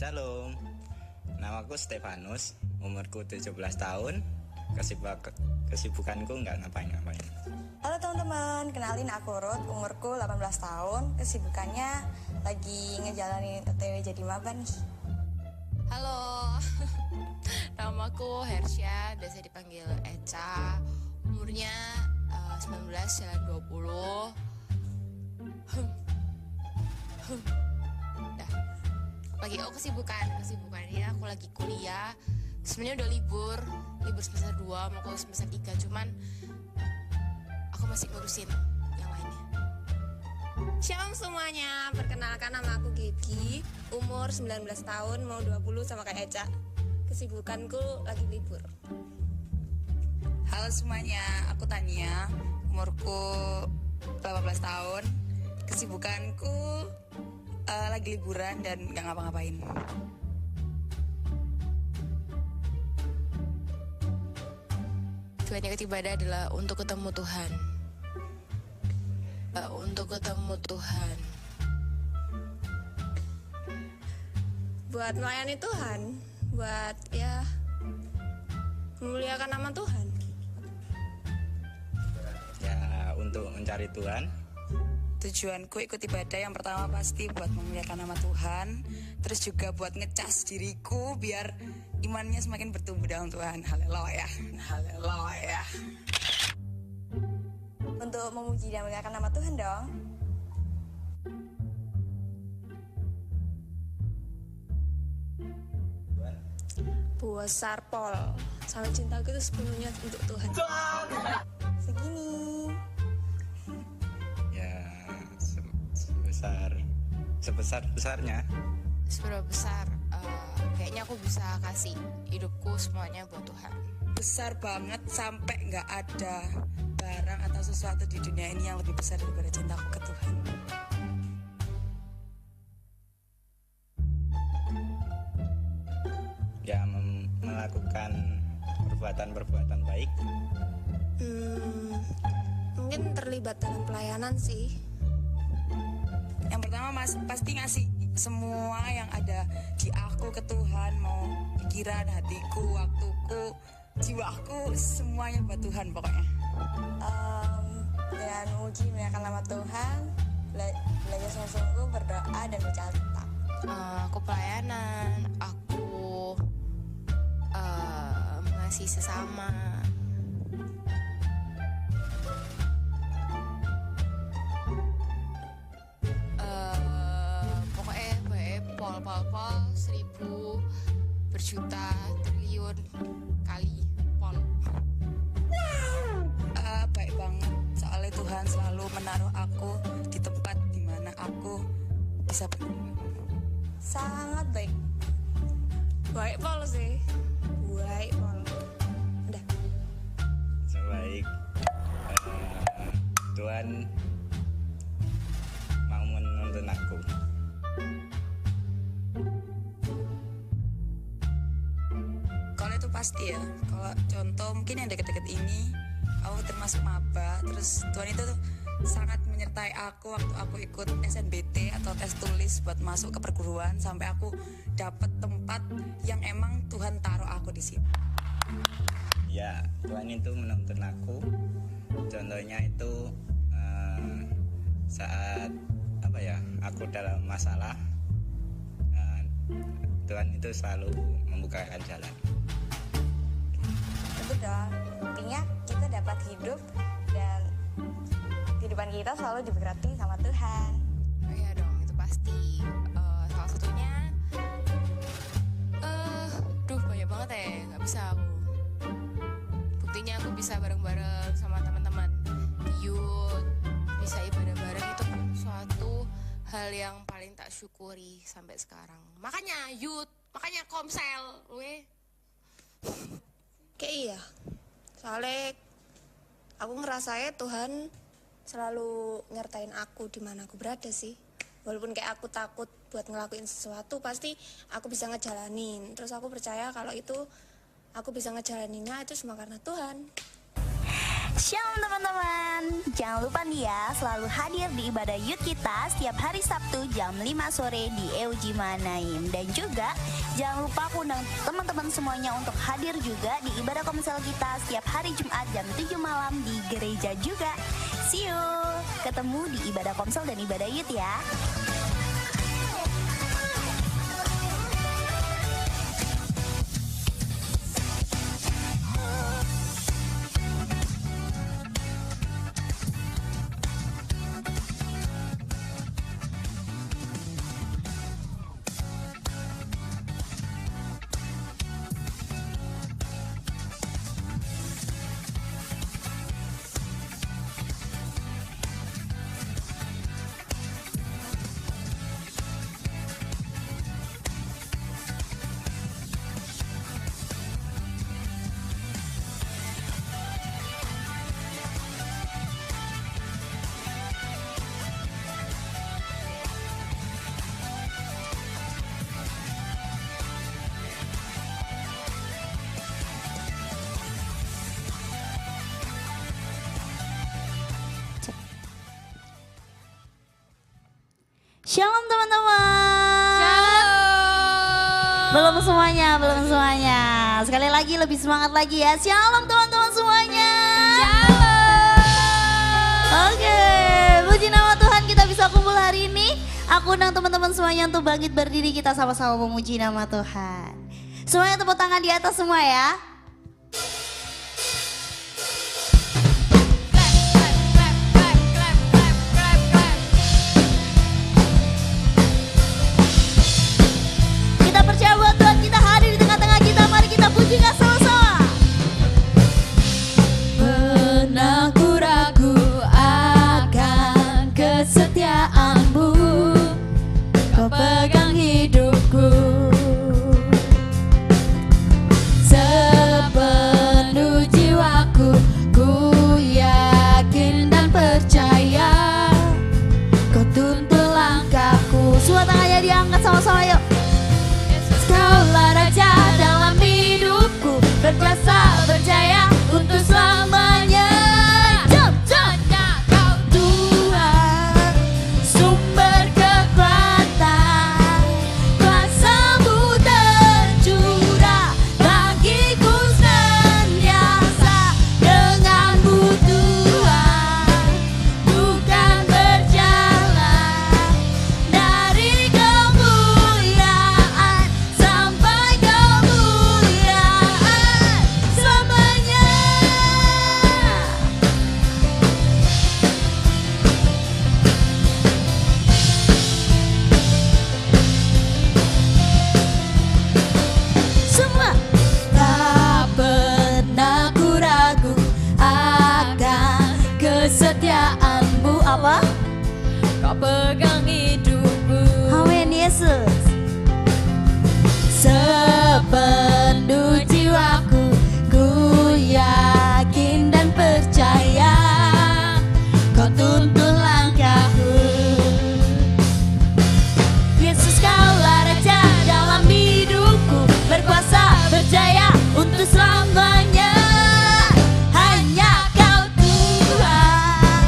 Shalom, namaku Stefanus, umurku 17 tahun, kesibukanku nggak ngapain-ngapain. Halo teman-teman, kenalin aku Ruth, umurku 18 tahun, kesibukannya lagi ngejalanin OTW jadi maba nih. Halo, namaku Hersya, biasa dipanggil Eca, umurnya 19 jalan 20. Lagi kesibukannya aku lagi kuliah. Sebenarnya udah libur semester 2 mau ke semester 3, cuman aku masih ngurusin yang lainnya. Shalom semuanya, perkenalkan nama aku Gegi, umur 19 tahun, mau 20 sama kayak Eca. Kesibukanku lagi libur. Halo semuanya, aku Tania, umurku 18 tahun, kesibukanku lagi liburan dan gak ngapa-ngapain. Tujuan ikut ibadah adalah untuk ketemu Tuhan. Buat melayani Tuhan, buat memuliakan nama Tuhan. Ya, untuk mencari Tuhan. Tujuanku ikut ibadah yang pertama pasti buat memuliakan nama Tuhan, terus juga buat ngecas diriku biar imannya semakin bertumbuh dalam Tuhan. Haleluya. Untuk memuji dan memuliakan nama Tuhan dong. Besar Pol, sampai cintaku itu sepenuhnya untuk Tuhan. Segini. Ya, sebesar-besarnya. Seberapa besar, kayaknya aku bisa kasih hidupku semuanya buat Tuhan. Besar banget sampai gak ada barang atau sesuatu di dunia ini yang lebih besar daripada cintaku ke Tuhan. Ya, melakukan perbuatan-perbuatan baik. Mungkin terlibat dalam pelayanan sih. Yang pertama pasti ngasih semua yang ada di aku ke Tuhan, mau pikiran, hatiku, waktuku, jiwaku, semuanya buat Tuhan pokoknya. Dengan memuji memuliakan nama Tuhan, belajar sungguh-sungguh, berdoa dan bercakap. Aku pelayanan, aku mengasihi sesama. Pol 1000 berjuta triliun kali pol. Baik banget, soalnya Tuhan selalu menaruh aku di tempat dimana aku bisa berguna. Sangat baik. Baik Pol sih. Baik Pol. Udah. Sebaik Tuhan mau menuntun aku. Kalau itu pasti ya. Kalau contoh mungkin yang deket-deket ini, aku termasuk maba, terus Tuhan itu tuh sangat menyertai aku waktu aku ikut SNBT atau tes tulis buat masuk ke perguruan, sampai aku dapat tempat yang emang Tuhan taruh aku di situ. Ya, Tuhan itu menuntun aku. Contohnya itu saat aku dalam masalah, Tuhan itu selalu membukakan jalan. Itu dong. Intinya kita dapat hidup dan kehidupan kita selalu diberkati sama Tuhan. Oh iya dong, itu pasti. Salah satunya, banyak banget ya, nggak bisa aku. Buktinya aku bisa bareng-bareng sama teman-teman di youth, bisa ibadah bareng, itu suatu hal yang paling tak syukuri sampai sekarang. Makanya youth, makanya komsel, Kayak iya. Soalnya aku ngerasain Tuhan selalu nyertain aku di mana aku berada sih. Walaupun kayak aku takut buat ngelakuin sesuatu, pasti aku bisa ngejalanin. Terus aku percaya kalau itu aku bisa ngejalaninnya itu cuma karena Tuhan. Shalom teman-teman. Jangan lupa nih ya selalu hadir di ibadah youth kita setiap hari Sabtu jam 5 sore di Eujima Naim. Dan juga jangan lupa aku undang teman-teman semuanya untuk hadir juga di ibadah komsel kita setiap hari Jumat jam 7 malam di gereja juga. See you. Ketemu di ibadah komsel dan ibadah youth ya. Shalom teman-teman. Shalom. Belum semuanya. Sekali lagi lebih semangat lagi ya. Shalom teman-teman semuanya. Shalom. Oke, puji nama Tuhan kita bisa kumpul hari ini. Aku undang teman-teman semuanya untuk bangkit berdiri, kita sama-sama memuji nama Tuhan. Semuanya tepuk tangan di atas semua ya. Kita percaya bahwa Tuhan kita hadir di tengah-tengah kita. Mari kita pujikan sama-sama. Pernah ku ragu akan kesetiaanmu, kau pegang hidupku sepenuh jiwaku. Ku yakin dan percaya kau tuntun langkahku. Semua tangannya diangkat sama-sama yuk. Kaulah raja dalam hidupku, berkuasa berjaya untuk selamanya. Hanya kau Tuhan, sumber kekuatan, kuasa-Mu tercurah bagiku senantiasa. Dengan-Mu Tuhan, bukan berjalan dari kemuliaan sampai kemuliaan selamanya. Semua. Tak pernah ku ragu akan kesetiaanmu. Apa? Kau pegang hidupku Amin Yesus. sepenuh jiwaku. Ku yakin dan percaya kau tuntun langkahku. Yesus, kaulah raja dalam hidupku, berkuasa berjaya untuk selamanya. Hanya kau Tuhan,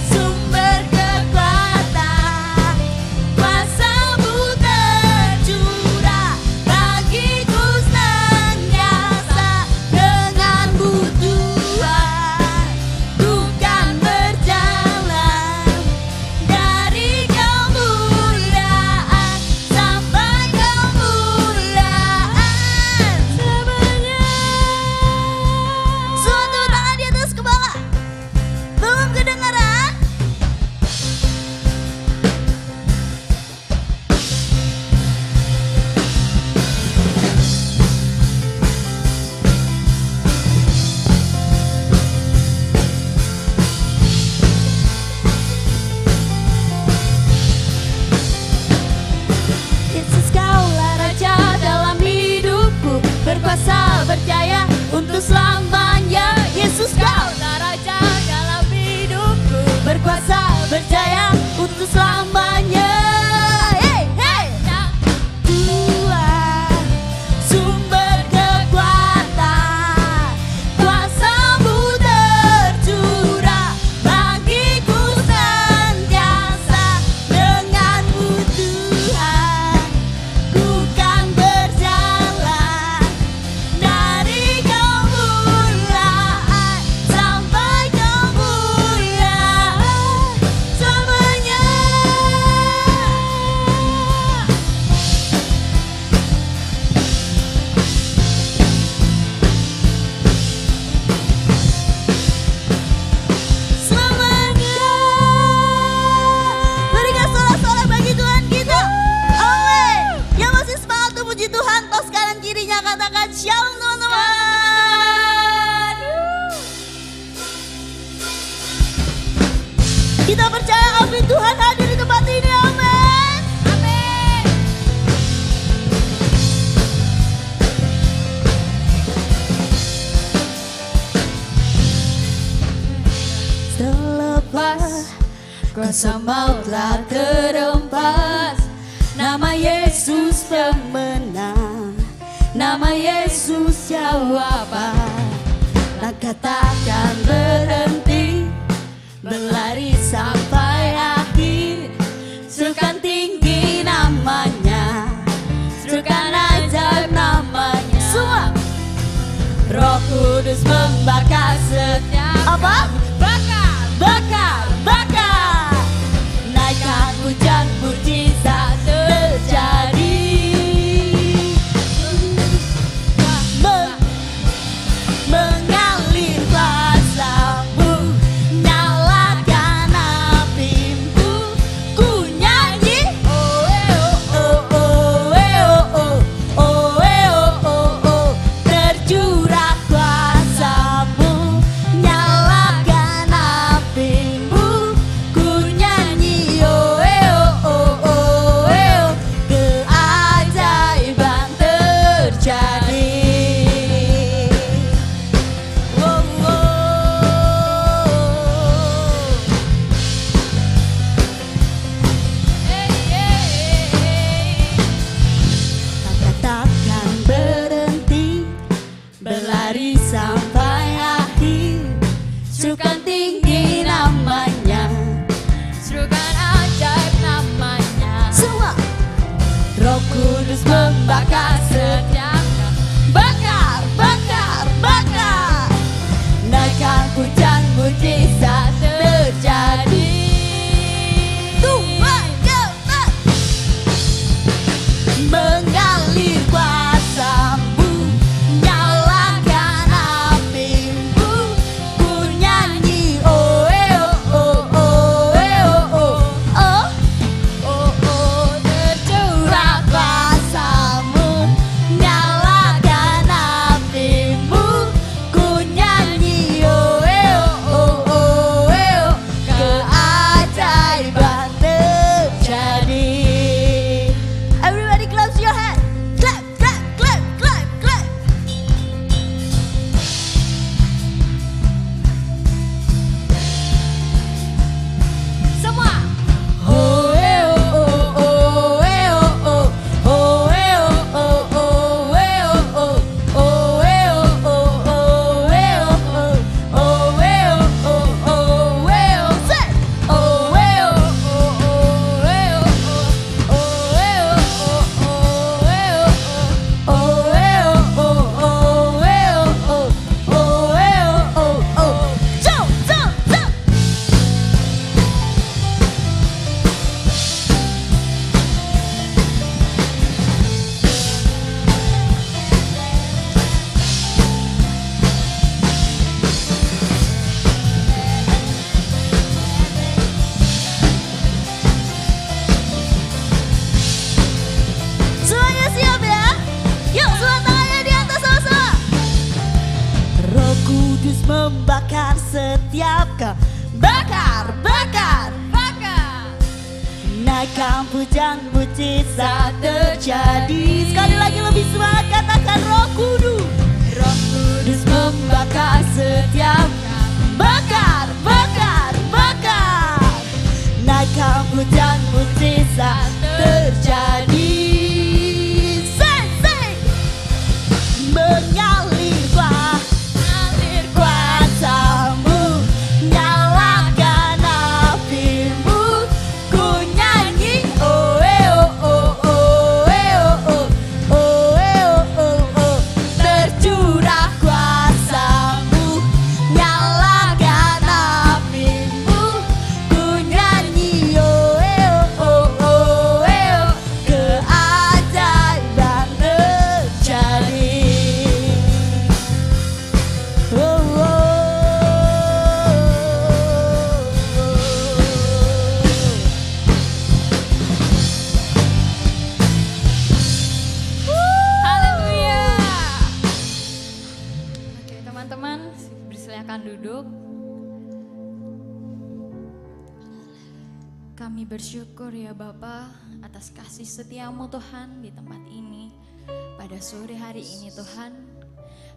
sumber kekuatan, kuasa maut telah terhempas. Nama Yesus pemenang, nama Yesus jawaban. Langkah takkan berhenti, berlari sampai akhir. Serukan tinggi namanya, serukan ajaib namanya. Semua Roh Kudus membakar setiap apa? Bakar, bakar, bakar. Naikkan hujan mujizat terjadi. Mengalir kuasa-Mu, nyalakan api-Mu. Ku nyanyi oh oh oh oh oh oh oh oh. Tercurah kuasa-Mu, nyalakan api-Mu. Ku nyanyi oh oh oh oh. Keajaiban terjadi. Takkan berhenti, berlari sampai akhir. Serukan tinggi namanya, serukan ajaib namanya. Semua Roh Kudus membakar setiap bakar, bakar, bakar. Naikkan hujan mujizat terjadi. Tuhan cepat mengalir kuasa-Mu, nyalakan api-Mu. Ku nyanyi oh oh oh oh oh oh oh oh. Tercurah kuasa-Mu, nyalakan api-Mu. Ku nyanyi oh oh oh oh. Keajaiban terjadi. Everybody clap your hands. Clap, clap, clap, clap, clap. Semua. Oh oh oh oh oh oh oh oh oh oh oh Semuanya siap ya? Yuk semua tangannya di atas sama-sama. Roh Kudus membakar setiap bakar, bakar, bakar. Naikkan hujan mujizat terjadi. Sekali lagi lebih semangat katakan Roh Kudus. Roh Kudus membakar setiap bakar, bakar, bakar. Naikkan hujan mujizat terjadi. Mengalir kuasa-Mu, nyalakan api-Mu. Ku nyanyi oh oh oh oh oh oh oh oh. Tercurah kuasa-Mu, nyalakan api-Mu. Ku nyanyi oh oh oh oh. Keajaiban terjadi. Haleluya. Oke teman-teman, silakan duduk. Kami bersyukur ya Bapa atas kasih setia-Mu Tuhan di tempat ini. Pada sore hari ini Tuhan,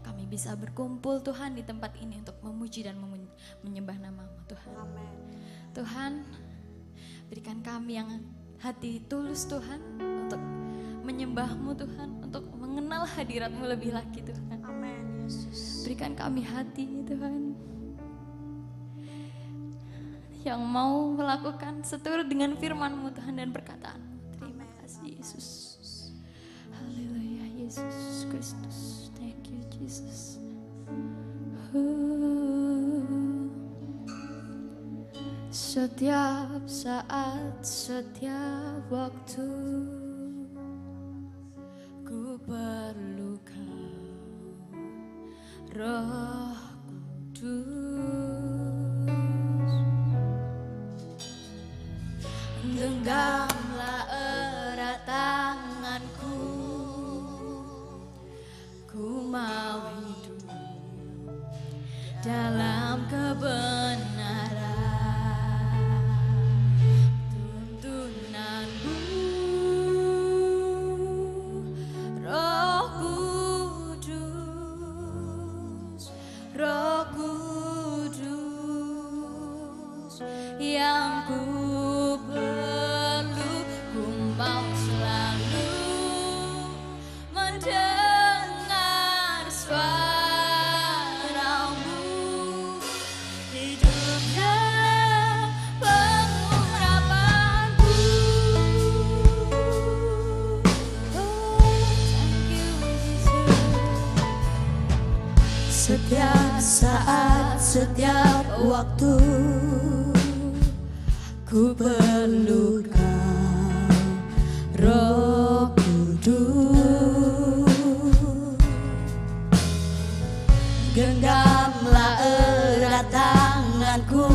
kami bisa berkumpul Tuhan di tempat ini untuk memuji dan menyembah nama-Mu Tuhan. Tuhan, Berikan kami yang hati tulus Tuhan untuk menyembah-Mu Tuhan, untuk mengenal hadirat-Mu lebih lagi Tuhan. Amin Yesus. Berikan kami hati Tuhan yang mau melakukan seturut dengan firman-Mu Tuhan dan perkataan-Mu. Terima kasih Yesus. Haleluya Yesus Kristus. Thank you Jesus. Setiap saat, setiap waktu ku perlu Kau, Roh Kudus. Genggamlah erat tanganku, ku mau hidup dalam kebenaran. Tuntunanmu, Roh Kudus, Roh Kudus, yang ku perlu, ku mau selalu mendengar suara-Mu, hidup dalam pengurapanku. Oh, thank you Jesus. Setiap saat, setiap waktu ku perlu Kau, Roh Kudus. Genggamlah erat tanganku,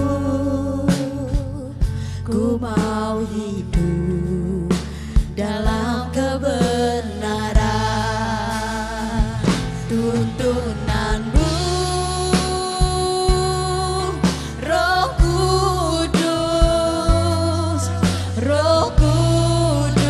ku mau hidup dalam kebenaran. Tuntunanmu, Roh Kudus, Roh Kudus,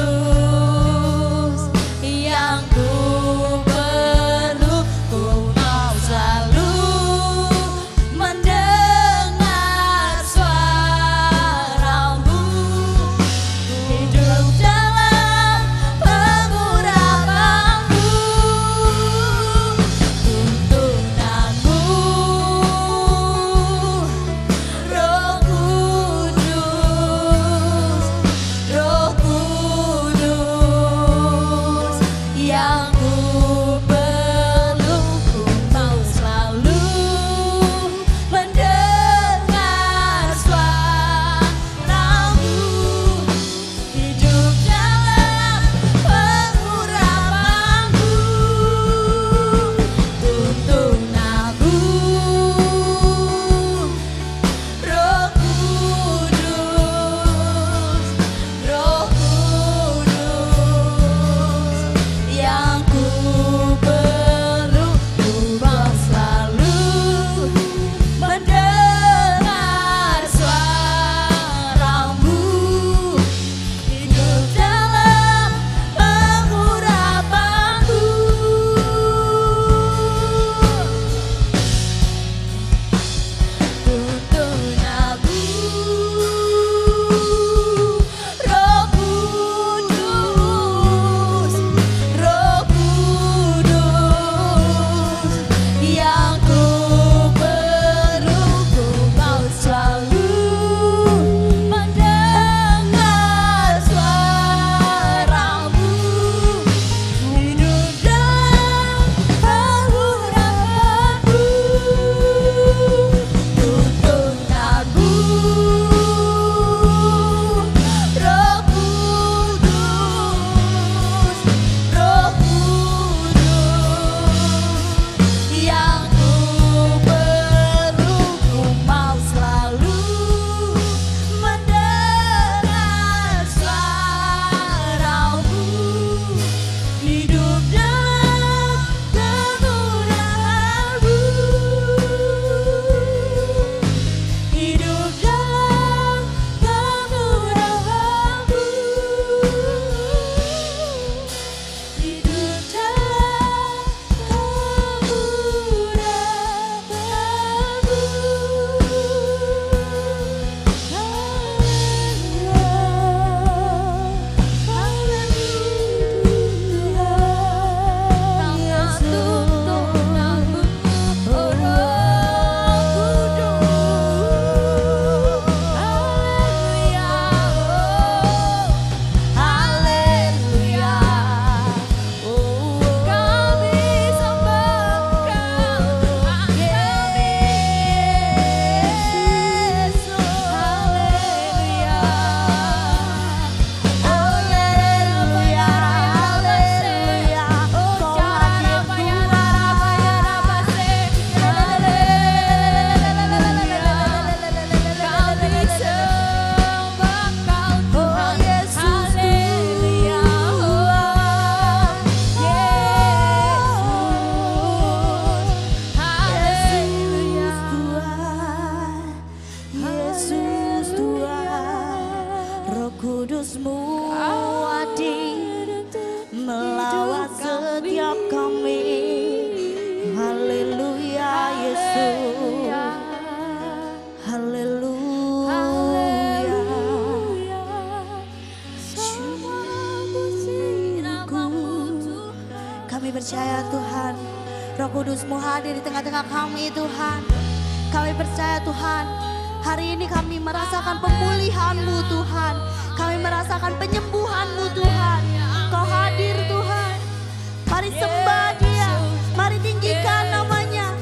percaya Tuhan, Roh Kudus-Mu hadir di tengah-tengah kami Tuhan. Kami percaya Tuhan, hari ini kami merasakan pemulihan-Mu Tuhan. Kami merasakan penyembuhan-Mu Tuhan. Kau hadir Tuhan. Mari sembah Dia, mari tinggikan namanya.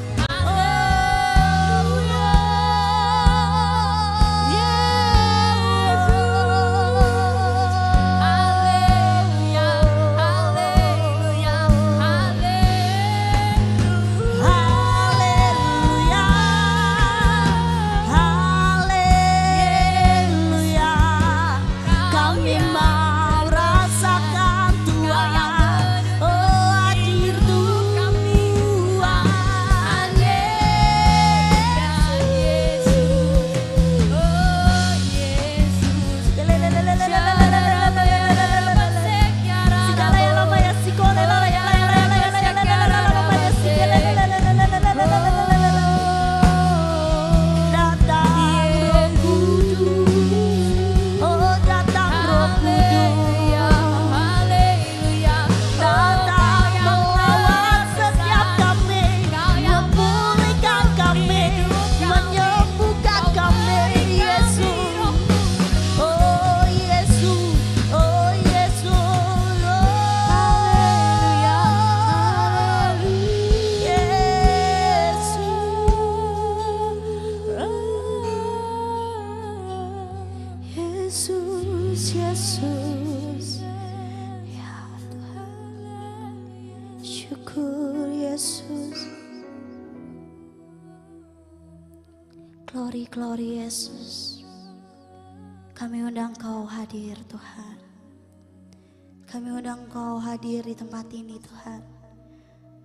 Yesus, ya Tuhan, syukur Yesus, glory Yesus. Kami undang Kau hadir Tuhan, kami undang Kau hadir di tempat ini Tuhan,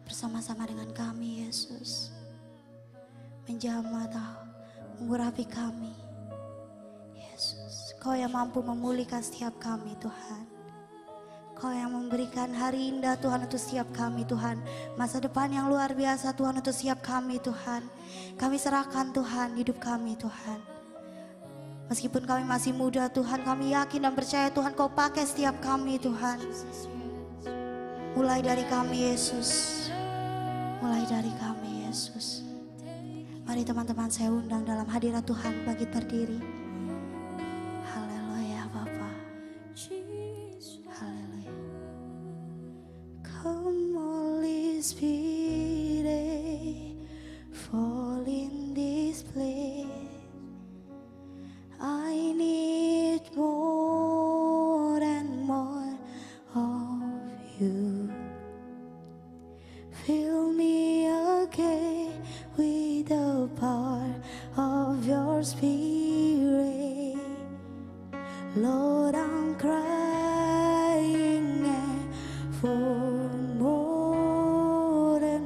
bersama-sama dengan kami Yesus, menjamah Kau, mengurapi kami. Yesus, Kau yang mampu memulihkan setiap kami Tuhan. Kau yang memberikan hari indah Tuhan untuk setiap kami Tuhan. Masa depan yang luar biasa Tuhan untuk setiap kami Tuhan. Kami serahkan Tuhan hidup kami Tuhan. Meskipun kami masih muda Tuhan, kami yakin dan percaya Tuhan Kau pakai setiap kami Tuhan. Mulai dari kami Yesus. Mulai dari kami Yesus. Mari teman-teman saya undang dalam hadirat Tuhan bagi berdiri. Come Holy Spirit, fall in this place. I need more and more of you. Fill me again with the power of your Spirit. Lord, I'm crying for more and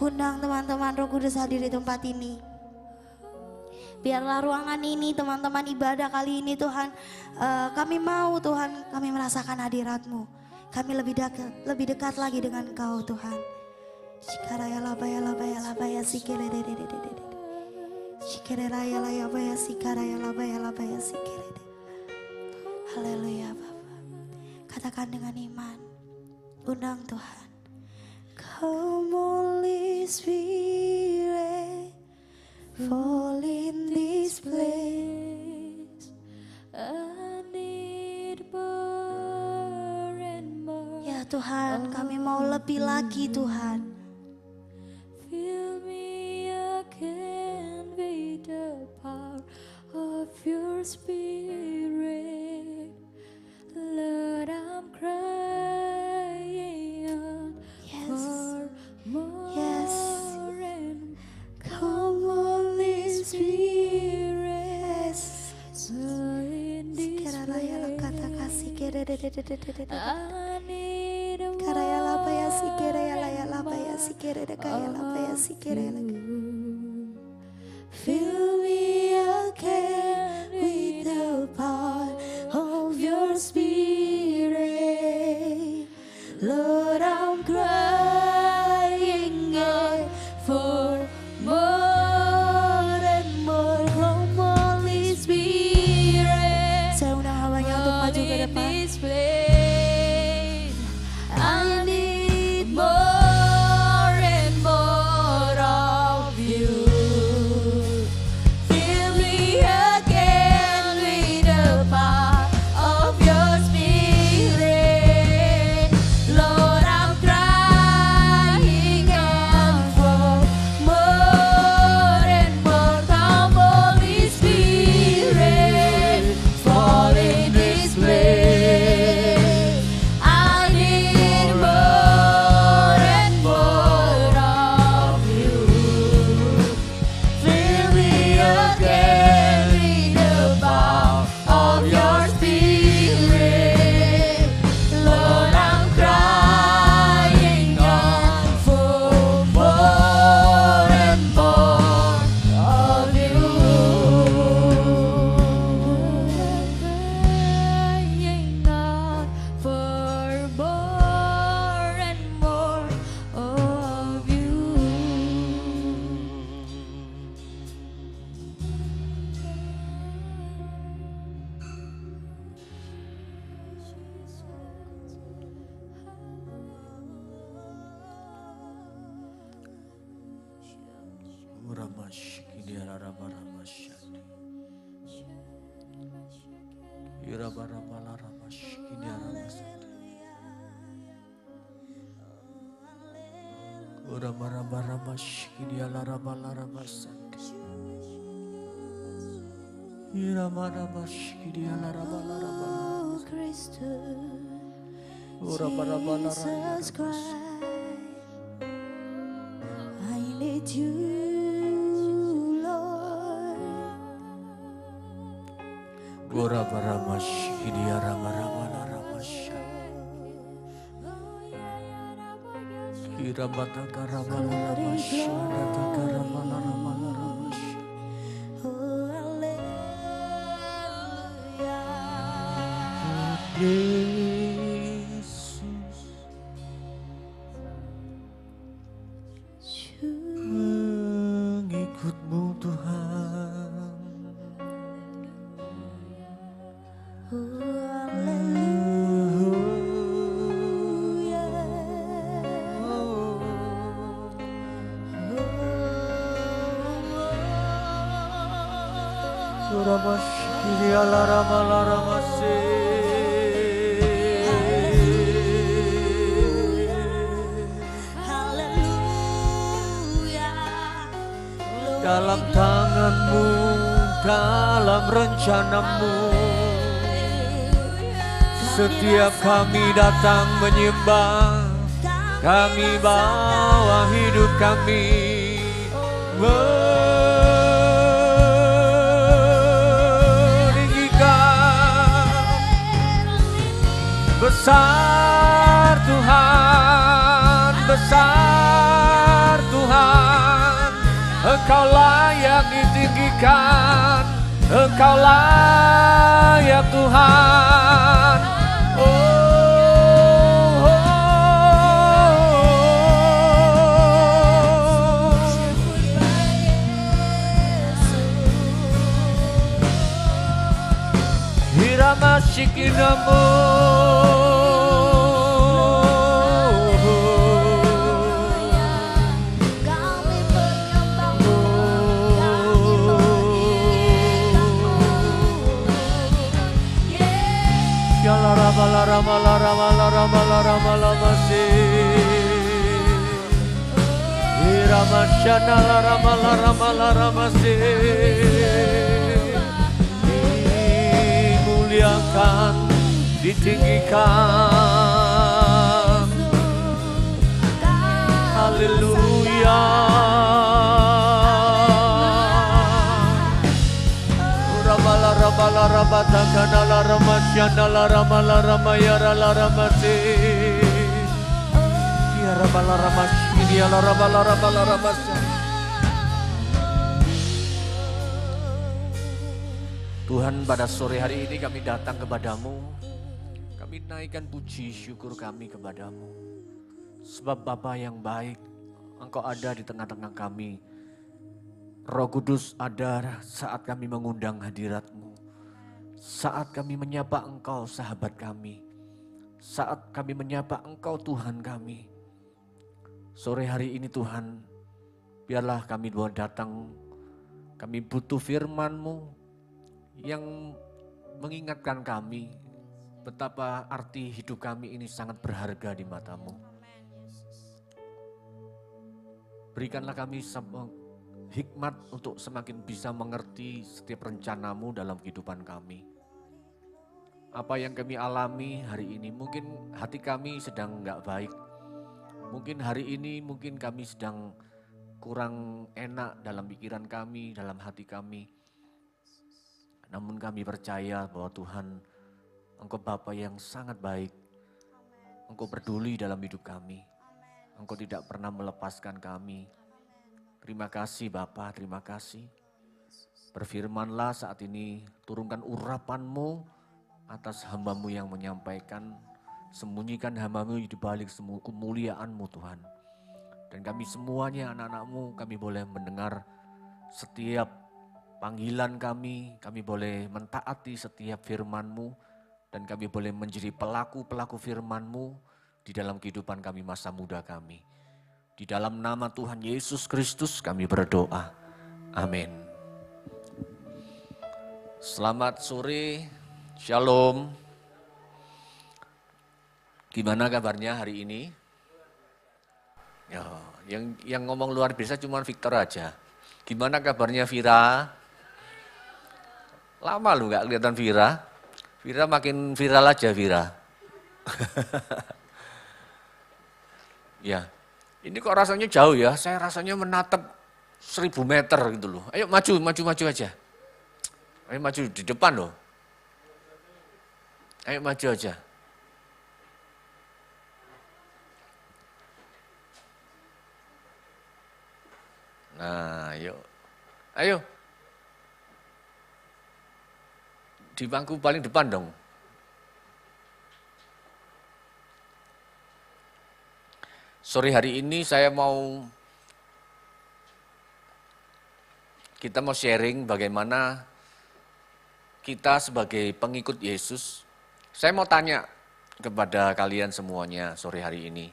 undang teman-teman Roh Kudus hadir di tempat ini. Biarlah ruangan ini, teman-teman ibadah kali ini Tuhan, kami mau Tuhan, kami merasakan hadirat-Mu. Kami lebih dekat lagi dengan Engkau Tuhan. Shikaraya labaya labaya labaya sikere de de de de de. Shikere raya laya baya sikaraya labaya labaya sikere de. Haleluya Bapa. Katakan dengan iman. Undang Tuhan. Come Holy Spirit, fall in this place. I need more and more. Ya Tuhan, kami mau lebih lagi Tuhan. Fill me again with the power of your spirit. Lord, I'm crying out for more Yes. and Come Holy Spirit. so in this Karaya kata kasih kere de de de de de de. I need Karaya labaya sikere ya laya labaya sikere de kaya labaya sikere. Fill me again with the power of your spirit. Lord, I'm crying out for more and more from Holy Spirit. Saya undang hawanya untuk maju ke depan. this place. I need more and more of you. Fill me again with the power of your spirit. Lord, I'm crying out for more and more. Come, Holy Spirit, fall in this place. I need more and more of you. Fill me again with the power of your spirit. Lord, I'm crying out for more and more of you. Crying out for more and more of you. Oh, Christus, Jesus Christ, I need you, Lord. Oh, hallelujah. Yesus, mengikutmu Tuhan. Oh, hallelujah. Dalam tangan-Mu, dalam rencana-Mu, setiap kami datang menyembah, kami bawa hidup kami meninggikan. Besar Tuhan, besar Tuhan. Engkau layak ditinggikan, Engkau layak Tuhan. Irama Shikinamu, dimuliakan, ditinggikan. Haleluya. Rabala rabataka la ramasyana la ramala ramayara la ramati. Ya rabala ramasyini ya la rabala ramasya. Tuhan, pada sore hari ini kami datang kepadamu. Kami naikkan puji syukur kami kepadamu. Sebab Bapa yang baik, Engkau ada di tengah-tengah kami. Roh Kudus ada saat kami mengundang hadirat-Mu. Saat kami menyapa Engkau sahabat kami. Saat kami menyapa Engkau Tuhan kami. Sore hari ini Tuhan, biarlah kami boleh datang. Kami butuh firman-Mu yang mengingatkan kami betapa arti hidup kami ini sangat berharga di mata-Mu. Berikanlah kami hikmat untuk semakin bisa mengerti setiap rencana-Mu dalam kehidupan kami. Apa yang kami alami hari ini, mungkin hati kami sedang enggak baik. Mungkin hari ini, mungkin kami sedang kurang enak dalam pikiran kami, dalam hati kami. Namun kami percaya bahwa Tuhan, Engkau Bapa yang sangat baik. Engkau peduli dalam hidup kami. Engkau tidak pernah melepaskan kami. Terima kasih Bapa, terima kasih. Berfirmanlah saat ini, turunkan urapan-Mu atas hamba-Mu yang menyampaikan. Sembunyikan hamba-Mu di balik semua kemuliaan-Mu Tuhan. Dan kami semuanya anak-anak-Mu, kami boleh mendengar setiap panggilan kami boleh mentaati setiap firman-Mu, dan kami boleh menjadi pelaku-pelaku firman-Mu di dalam kehidupan kami masa muda kami. Di dalam nama Tuhan Yesus Kristus kami berdoa. Amin. Selamat sore, Shalom. Gimana kabarnya hari ini? Ya, yang ngomong luar biasa cuma Victor aja. Gimana kabarnya Vira? Lama lu gak kelihatan Vira. Vira makin viral aja Vira. Ya, ini kok rasanya jauh ya. Saya rasanya menatap 1000 meter gitu loh. Ayo maju aja. Ayo maju di depan loh. Ayo maju aja. Nah, yuk. Ayo. Di bangku paling depan dong. Sore hari ini kita mau sharing bagaimana kita sebagai pengikut Yesus. Saya mau tanya kepada kalian semuanya sore hari ini.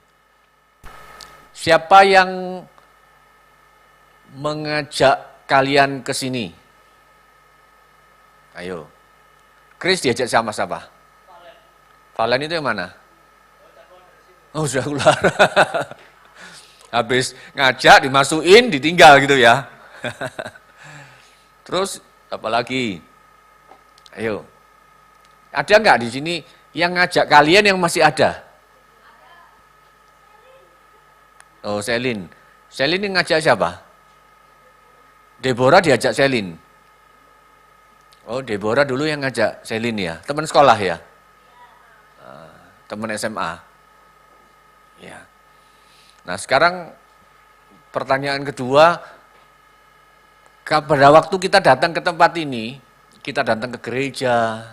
Siapa yang mengajak kalian ke sini? Ayo. Chris diajak sama siapa? Valen itu yang mana? Oh sudah keluar. Habis ngajak, dimasukin, ditinggal gitu ya. Terus apalagi? Ayo. Ada nggak di sini yang ngajak kalian yang masih ada? Oh Selin. Selin yang ngajak siapa? Deborah diajak Selin. Oh Deborah dulu yang ngajak Selin ya, teman sekolah ya? Teman SMA. Ya. Nah sekarang pertanyaan kedua, pada waktu kita datang ke tempat ini, kita datang ke gereja,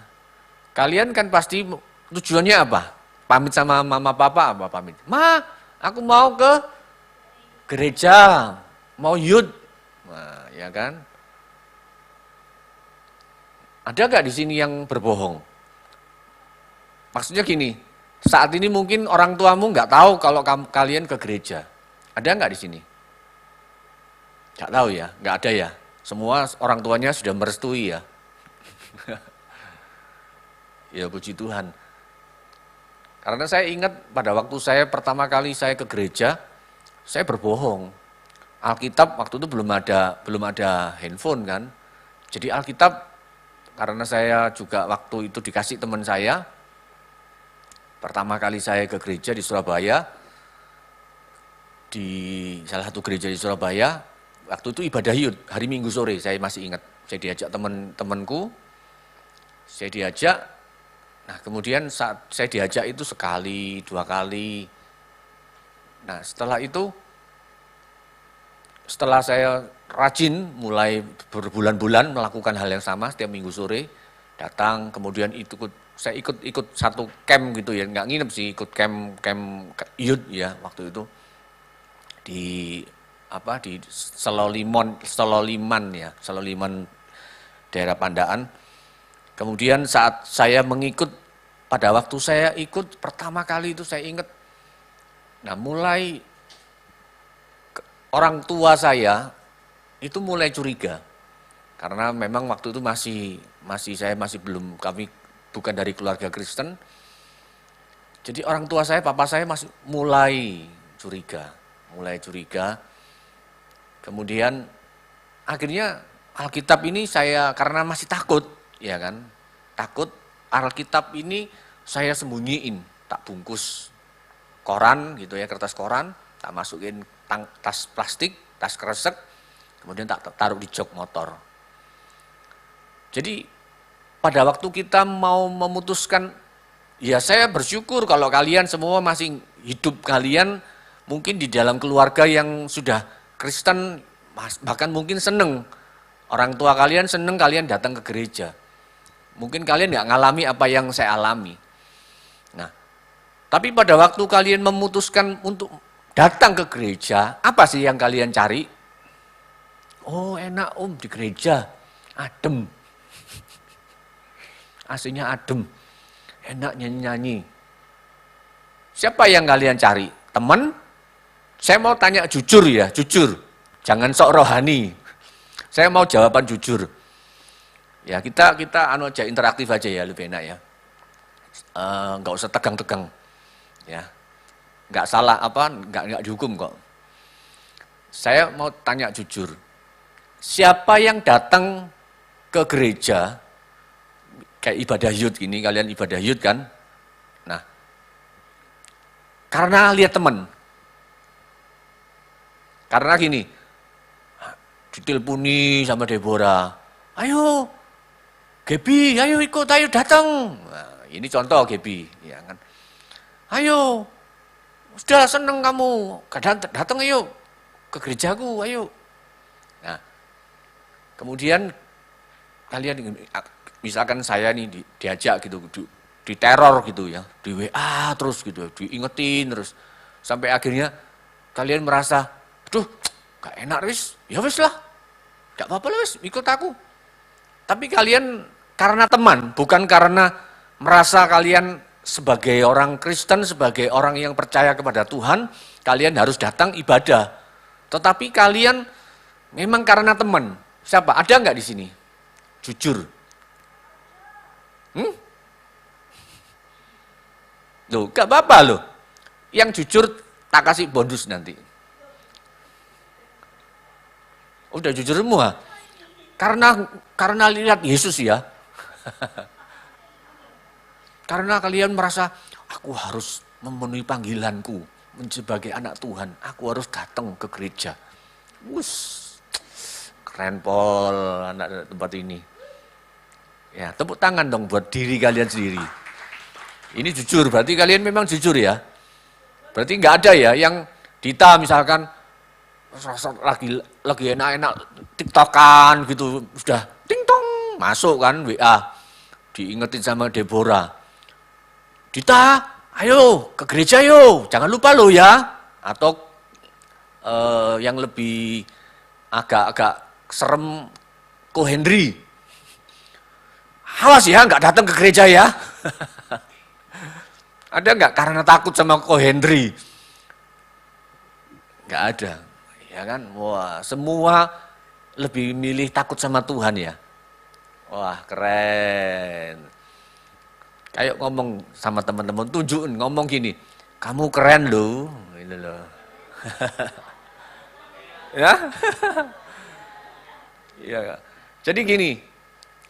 kalian kan pasti tujuannya apa? Pamit sama mama papa apa pamit? Ma, aku mau ke gereja, mau youth. Nah, ya kan? Ada nggak di sini yang berbohong? Maksudnya gini, saat ini mungkin orang tuamu nggak tahu kalau kalian ke gereja. Ada nggak di sini? Nggak tahu ya, nggak ada ya. Semua orang tuanya sudah merestui ya. Ya puji Tuhan. Karena saya ingat pada waktu saya pertama kali saya ke gereja, saya berbohong. Alkitab waktu itu belum ada handphone kan. Jadi Alkitab karena saya juga waktu itu dikasih teman saya, pertama kali saya ke gereja di Surabaya, di salah satu gereja di Surabaya, waktu itu ibadah yud, hari Minggu sore, saya masih ingat. Saya diajak teman-temanku, saya diajak, nah kemudian saat saya diajak itu sekali, 2 kali. Nah setelah itu, setelah saya rajin mulai berbulan-bulan melakukan hal yang sama setiap Minggu sore, datang, kemudian saya ikut satu camp gitu ya, nggak nginep sih, ikut camp youth ya waktu itu di Seloliman daerah Pandaan. Kemudian saat saya mengikut, pada waktu saya ikut pertama kali itu saya ingat, nah mulai orang tua saya itu mulai curiga. Karena memang waktu itu saya masih belum, kami bukan dari keluarga Kristen. Jadi orang tua saya, papa saya masih mulai curiga. Kemudian akhirnya Alkitab ini saya karena masih takut, ya kan? Takut, Alkitab ini saya sembunyiin, tak bungkus koran gitu ya, kertas koran, tak masukin tas plastik, tas kresek, kemudian tak taruh di jok motor. Jadi pada waktu kita mau memutuskan, ya saya bersyukur kalau kalian semua masih hidup kalian mungkin di dalam keluarga yang sudah Kristen, bahkan mungkin seneng. Orang tua kalian seneng kalian datang ke gereja. Mungkin kalian nggak ngalami apa yang saya alami. Nah, tapi pada waktu kalian memutuskan untuk datang ke gereja, apa sih yang kalian cari? Oh enak di gereja, adem. AC-nya adem, enak nyanyi-nyanyi. Siapa yang kalian cari? Teman? Saya mau tanya jujur ya, jujur. Jangan sok rohani. Saya mau jawaban jujur. Ya kita aja interaktif aja ya, lebih enak ya. Nggak usah tegang-tegang. Ya. Nggak salah nggak dihukum kok. Saya mau tanya jujur. Siapa yang datang ke gereja kayak ibadah youth gini, kalian ibadah youth kan? Nah, karena lihat teman. Karena gini, diteleponi sama Deborah, ayo Gebi, ayo ikut, ayo datang. Nah, ini contoh Gebi, ya kan? Ayo, sudah seneng kamu, datang ayo ke gerejaku, ayo. Nah, kemudian kalian, misalkan saya nih diajak gitu, diteror gitu ya, di WA terus gitu, diingetin terus, sampai akhirnya kalian merasa, aduh, gak enak wis, ya wis lah, gak apa-apa lah wis, ikut aku. Tapi kalian karena teman, bukan karena merasa kalian sebagai orang Kristen, sebagai orang yang percaya kepada Tuhan, kalian harus datang ibadah. Tetapi kalian memang karena teman. Siapa? Ada nggak di sini? Jujur. Loh, gak apa-apa loh. Yang jujur tak kasih bonus nanti. Udah jujur semua. Karena lihat Yesus ya. Karena kalian merasa, aku harus memenuhi panggilanku sebagai anak Tuhan. Aku harus datang ke gereja. Keren Pol anak tempat ini. Ya, tepuk tangan dong buat diri kalian sendiri. Ini jujur, berarti kalian memang jujur ya. Berarti nggak ada ya yang Dita misalkan, lagi enak-enak tiktokan gitu, sudah ting tong masuk kan WA, diingetin sama Deborah, Dita ayo ke gereja yuk, jangan lupa lo ya, atau yang lebih agak-agak serem Ko Henry, awas ya nggak datang ke gereja ya. Ada nggak karena takut sama Ko Henry? Nggak ada, ya kan? Wah, semua lebih milih takut sama Tuhan ya. Wah, keren. Kayak ngomong sama teman-teman, tunjukin, ngomong gini, kamu keren loh, ini loh. Ya, ya. Jadi gini,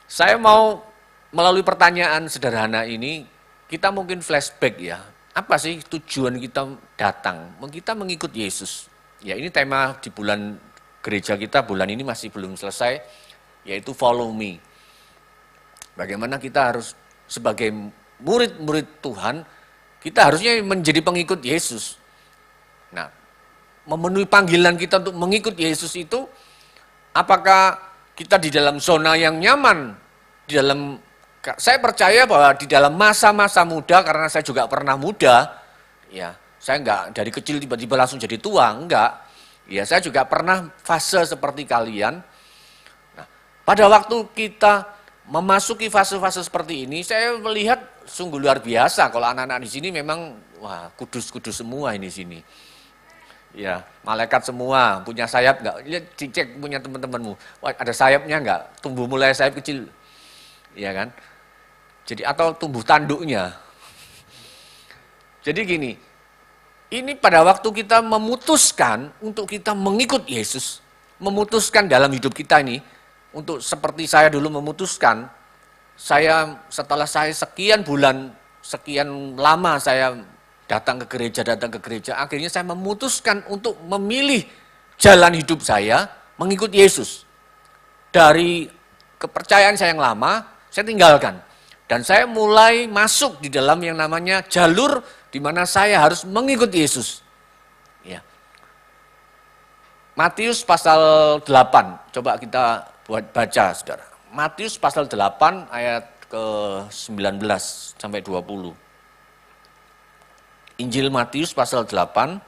saya mau melalui pertanyaan sederhana ini, kita mungkin flashback ya. Apa sih tujuan kita datang? Kita mengikut Yesus. Ya ini tema di bulan gereja kita, bulan ini masih belum selesai, yaitu follow me. Bagaimana kita harus sebagai murid-murid Tuhan, kita harusnya menjadi pengikut Yesus. Nah, memenuhi panggilan kita untuk mengikut Yesus itu, apakah kita di dalam zona yang nyaman, saya percaya bahwa di dalam masa-masa muda, karena saya juga pernah muda, ya saya enggak dari kecil tiba-tiba langsung jadi tua, enggak. Ya saya juga pernah fase seperti kalian. Nah, pada waktu kita memasuki fase-fase seperti ini, saya melihat sungguh luar biasa. Kalau anak-anak di sini memang wah kudus-kudus semua ini sini. Ya, malaikat semua, punya sayap enggak? Lihat cek punya teman-temanmu. Wah, ada sayapnya enggak? Tumbuh mulai sayap kecil. Ya kan? Jadi atau tumbuh tanduknya. Jadi gini, ini pada waktu kita memutuskan untuk kita mengikut Yesus, memutuskan dalam hidup kita ini, untuk seperti saya dulu memutuskan, setelah saya sekian bulan, sekian lama saya datang ke gereja, akhirnya saya memutuskan untuk memilih jalan hidup saya, mengikut Yesus. Dari kepercayaan saya yang lama, saya tinggalkan. Dan saya mulai masuk di dalam yang namanya jalur di mana saya harus mengikut Yesus. Ya. Matius pasal 8, coba kita buat baca saudara. Matius pasal 8 ayat ke-19 sampai 20. Injil Matius pasal 8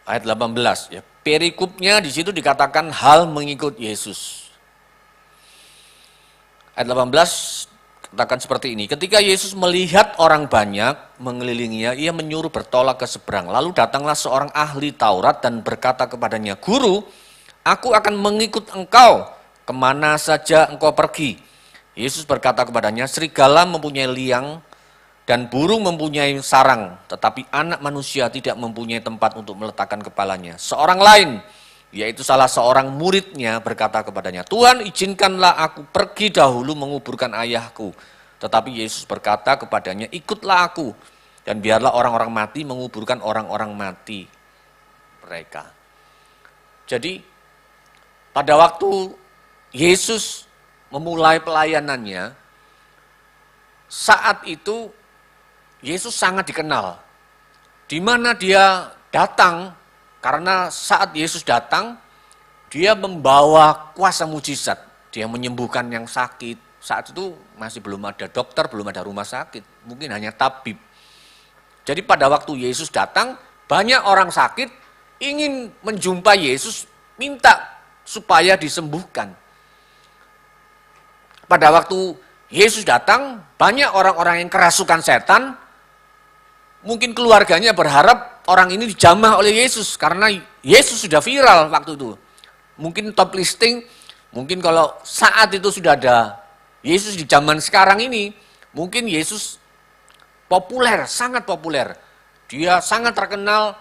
ayat 18 ya. Perikopnya di situ dikatakan hal mengikut Yesus. Ayat 18 katakan seperti ini. Ketika Yesus melihat orang banyak mengelilinginya, ia menyuruh bertolak ke seberang. Lalu datanglah seorang ahli Taurat dan berkata kepadanya, "Guru, aku akan mengikut engkau kemana saja engkau pergi." Yesus berkata kepadanya, "Serigala mempunyai liang dan burung mempunyai sarang, tetapi anak manusia tidak mempunyai tempat untuk meletakkan kepalanya." Seorang lain, yaitu salah seorang muridnya berkata kepadanya, "Tuhan, izinkanlah aku pergi dahulu menguburkan ayahku." Tetapi Yesus berkata kepadanya, "Ikutlah aku, dan biarlah orang-orang mati menguburkan orang-orang mati mereka." Jadi pada waktu Yesus memulai pelayanannya, saat itu Yesus sangat dikenal. Di mana dia datang, karena saat Yesus datang, dia membawa kuasa mujizat. Dia menyembuhkan yang sakit. Saat itu masih belum ada dokter, belum ada rumah sakit. Mungkin hanya tabib. Jadi pada waktu Yesus datang, banyak orang sakit ingin menjumpai Yesus, minta supaya disembuhkan. Pada waktu Yesus datang, banyak orang-orang yang kerasukan setan, mungkin keluarganya berharap orang ini dijamah oleh Yesus, karena Yesus sudah viral waktu itu. Mungkin top listing, mungkin kalau saat itu sudah ada Yesus di zaman sekarang ini, mungkin Yesus populer, sangat populer. Dia sangat terkenal,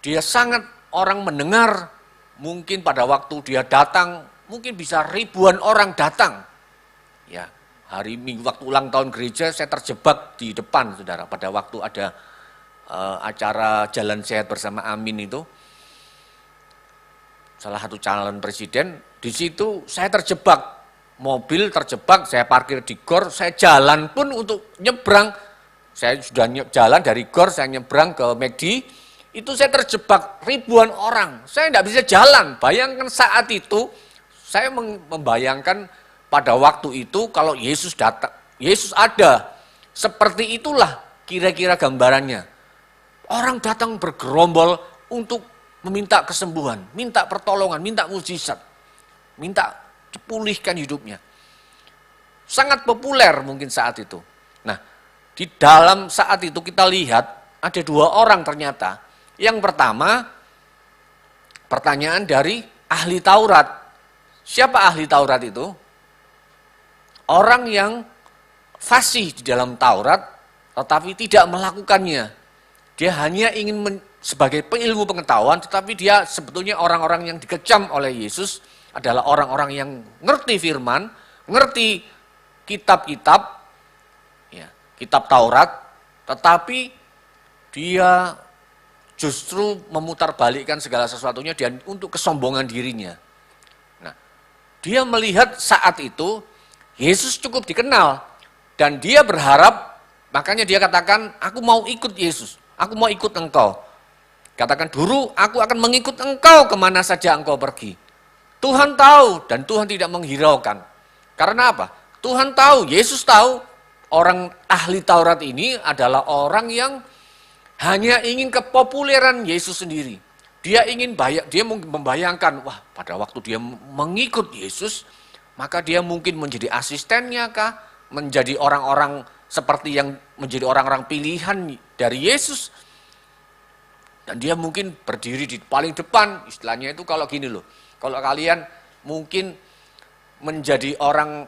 dia sangat orang mendengar, mungkin pada waktu dia datang, mungkin bisa ribuan orang datang. Ya, hari Minggu waktu ulang tahun gereja saya terjebak di depan, saudara, pada waktu ada acara Jalan Sehat Bersama Amin itu, salah satu calon presiden, di situ saya terjebak, mobil terjebak, saya parkir di gor, saya jalan pun untuk nyebrang, saya sudah jalan dari gor, saya nyebrang ke McD, itu saya terjebak ribuan orang, saya tidak bisa jalan. Bayangkan saat itu, saya membayangkan pada waktu itu kalau Yesus datang, Yesus ada, seperti itulah kira-kira gambarannya. Orang datang bergerombol untuk meminta kesembuhan, minta pertolongan, minta mujizat, minta dipulihkan hidupnya. Sangat populer mungkin saat itu. Nah, di dalam saat itu kita lihat ada dua orang ternyata. Yang pertama, pertanyaan dari ahli Taurat. Siapa ahli Taurat itu? Orang yang fasih di dalam Taurat, tetapi tidak melakukannya. Dia hanya ingin sebagai pengilmu pengetahuan, tetapi dia sebetulnya orang-orang yang dikecam oleh Yesus adalah orang-orang yang ngerti firman, ngerti kitab-kitab, ya, kitab Taurat, tetapi dia justru memutarbalikkan segala sesuatunya dan untuk kesombongan dirinya. Nah, dia melihat saat itu Yesus cukup dikenal dan dia berharap, makanya dia katakan, aku mau ikut Yesus. Aku mau ikut engkau. Katakan, guru, aku akan mengikut engkau kemana saja engkau pergi. Tuhan tahu dan Tuhan tidak menghiraukan. Karena apa? Tuhan tahu, Yesus tahu orang ahli Taurat ini adalah orang yang hanya ingin kepopuleran Yesus sendiri. Dia mungkin membayangkan, wah pada waktu dia mengikut Yesus, maka dia mungkin menjadi asistennya kah? Menjadi orang-orang seperti yang menjadi orang-orang pilihan dari Yesus. Dan dia mungkin berdiri di paling depan, istilahnya itu kalau gini loh. Kalau kalian mungkin menjadi orang,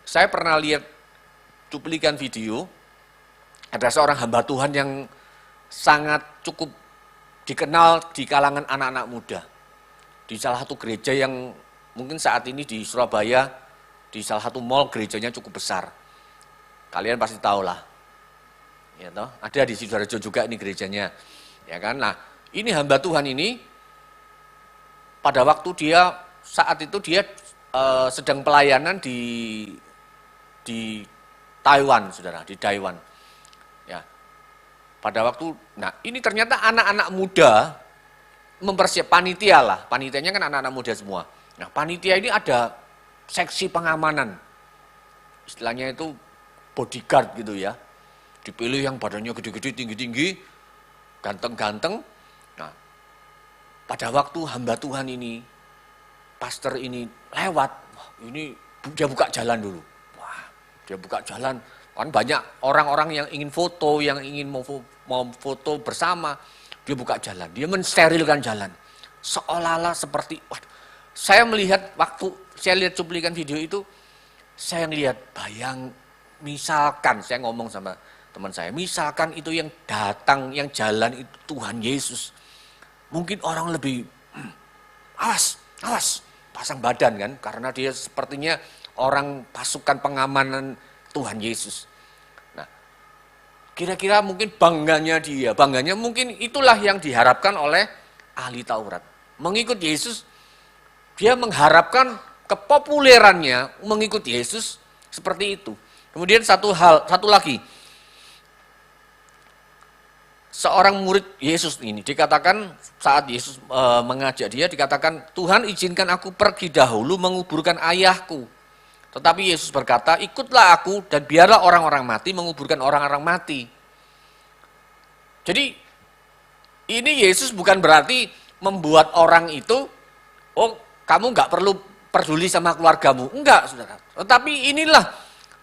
saya pernah lihat cuplikan video, ada seorang hamba Tuhan yang sangat cukup dikenal di kalangan anak-anak muda. Di salah satu gereja yang mungkin saat ini di Surabaya, di salah satu mall gerejanya cukup besar. Kalian pasti tahu lah. Ya toh, ada di Sidoarjo juga ini gerejanya. Ya kan? Nah, ini hamba Tuhan ini pada waktu saat itu dia sedang pelayanan di Taiwan, Saudara, di Taiwan. Ya. Pada waktu, nah ini ternyata anak-anak muda mempersiap panitia lah. Panitianya kan anak-anak muda semua. Nah, panitia ini ada seksi pengamanan. Istilahnya itu bodyguard gitu ya. Dipilih yang badannya gede-gede, tinggi-tinggi, ganteng-ganteng. Nah, pada waktu hamba Tuhan ini, pastor ini lewat, wah, ini dia buka jalan dulu. Wah, dia buka jalan. Kan banyak orang-orang yang ingin foto, yang ingin mau foto bersama. Dia buka jalan, dia mensterilkan jalan. Seolah-olah seperti, waduh, saya melihat waktu saya lihat cuplikan video itu, saya melihat misalkan saya ngomong sama teman saya, misalkan itu yang datang, yang jalan itu Tuhan Yesus. Mungkin orang lebih, awas, pasang badan kan, karena dia sepertinya orang pasukan pengamanan Tuhan Yesus. Nah, kira-kira mungkin bangganya mungkin itulah yang diharapkan oleh ahli Taurat. Mengikut Yesus, dia mengharapkan kepopulerannya mengikut Yesus seperti itu. Kemudian satu lagi, seorang murid Yesus ini dikatakan saat Yesus mengajak dia, dikatakan, Tuhan izinkan aku pergi dahulu menguburkan ayahku. Tetapi Yesus berkata, ikutlah aku dan biarlah orang-orang mati menguburkan orang-orang mati. Jadi ini Yesus bukan berarti membuat orang itu, oh kamu nggak perlu peduli sama keluargamu. Enggak, saudara. Tetapi inilah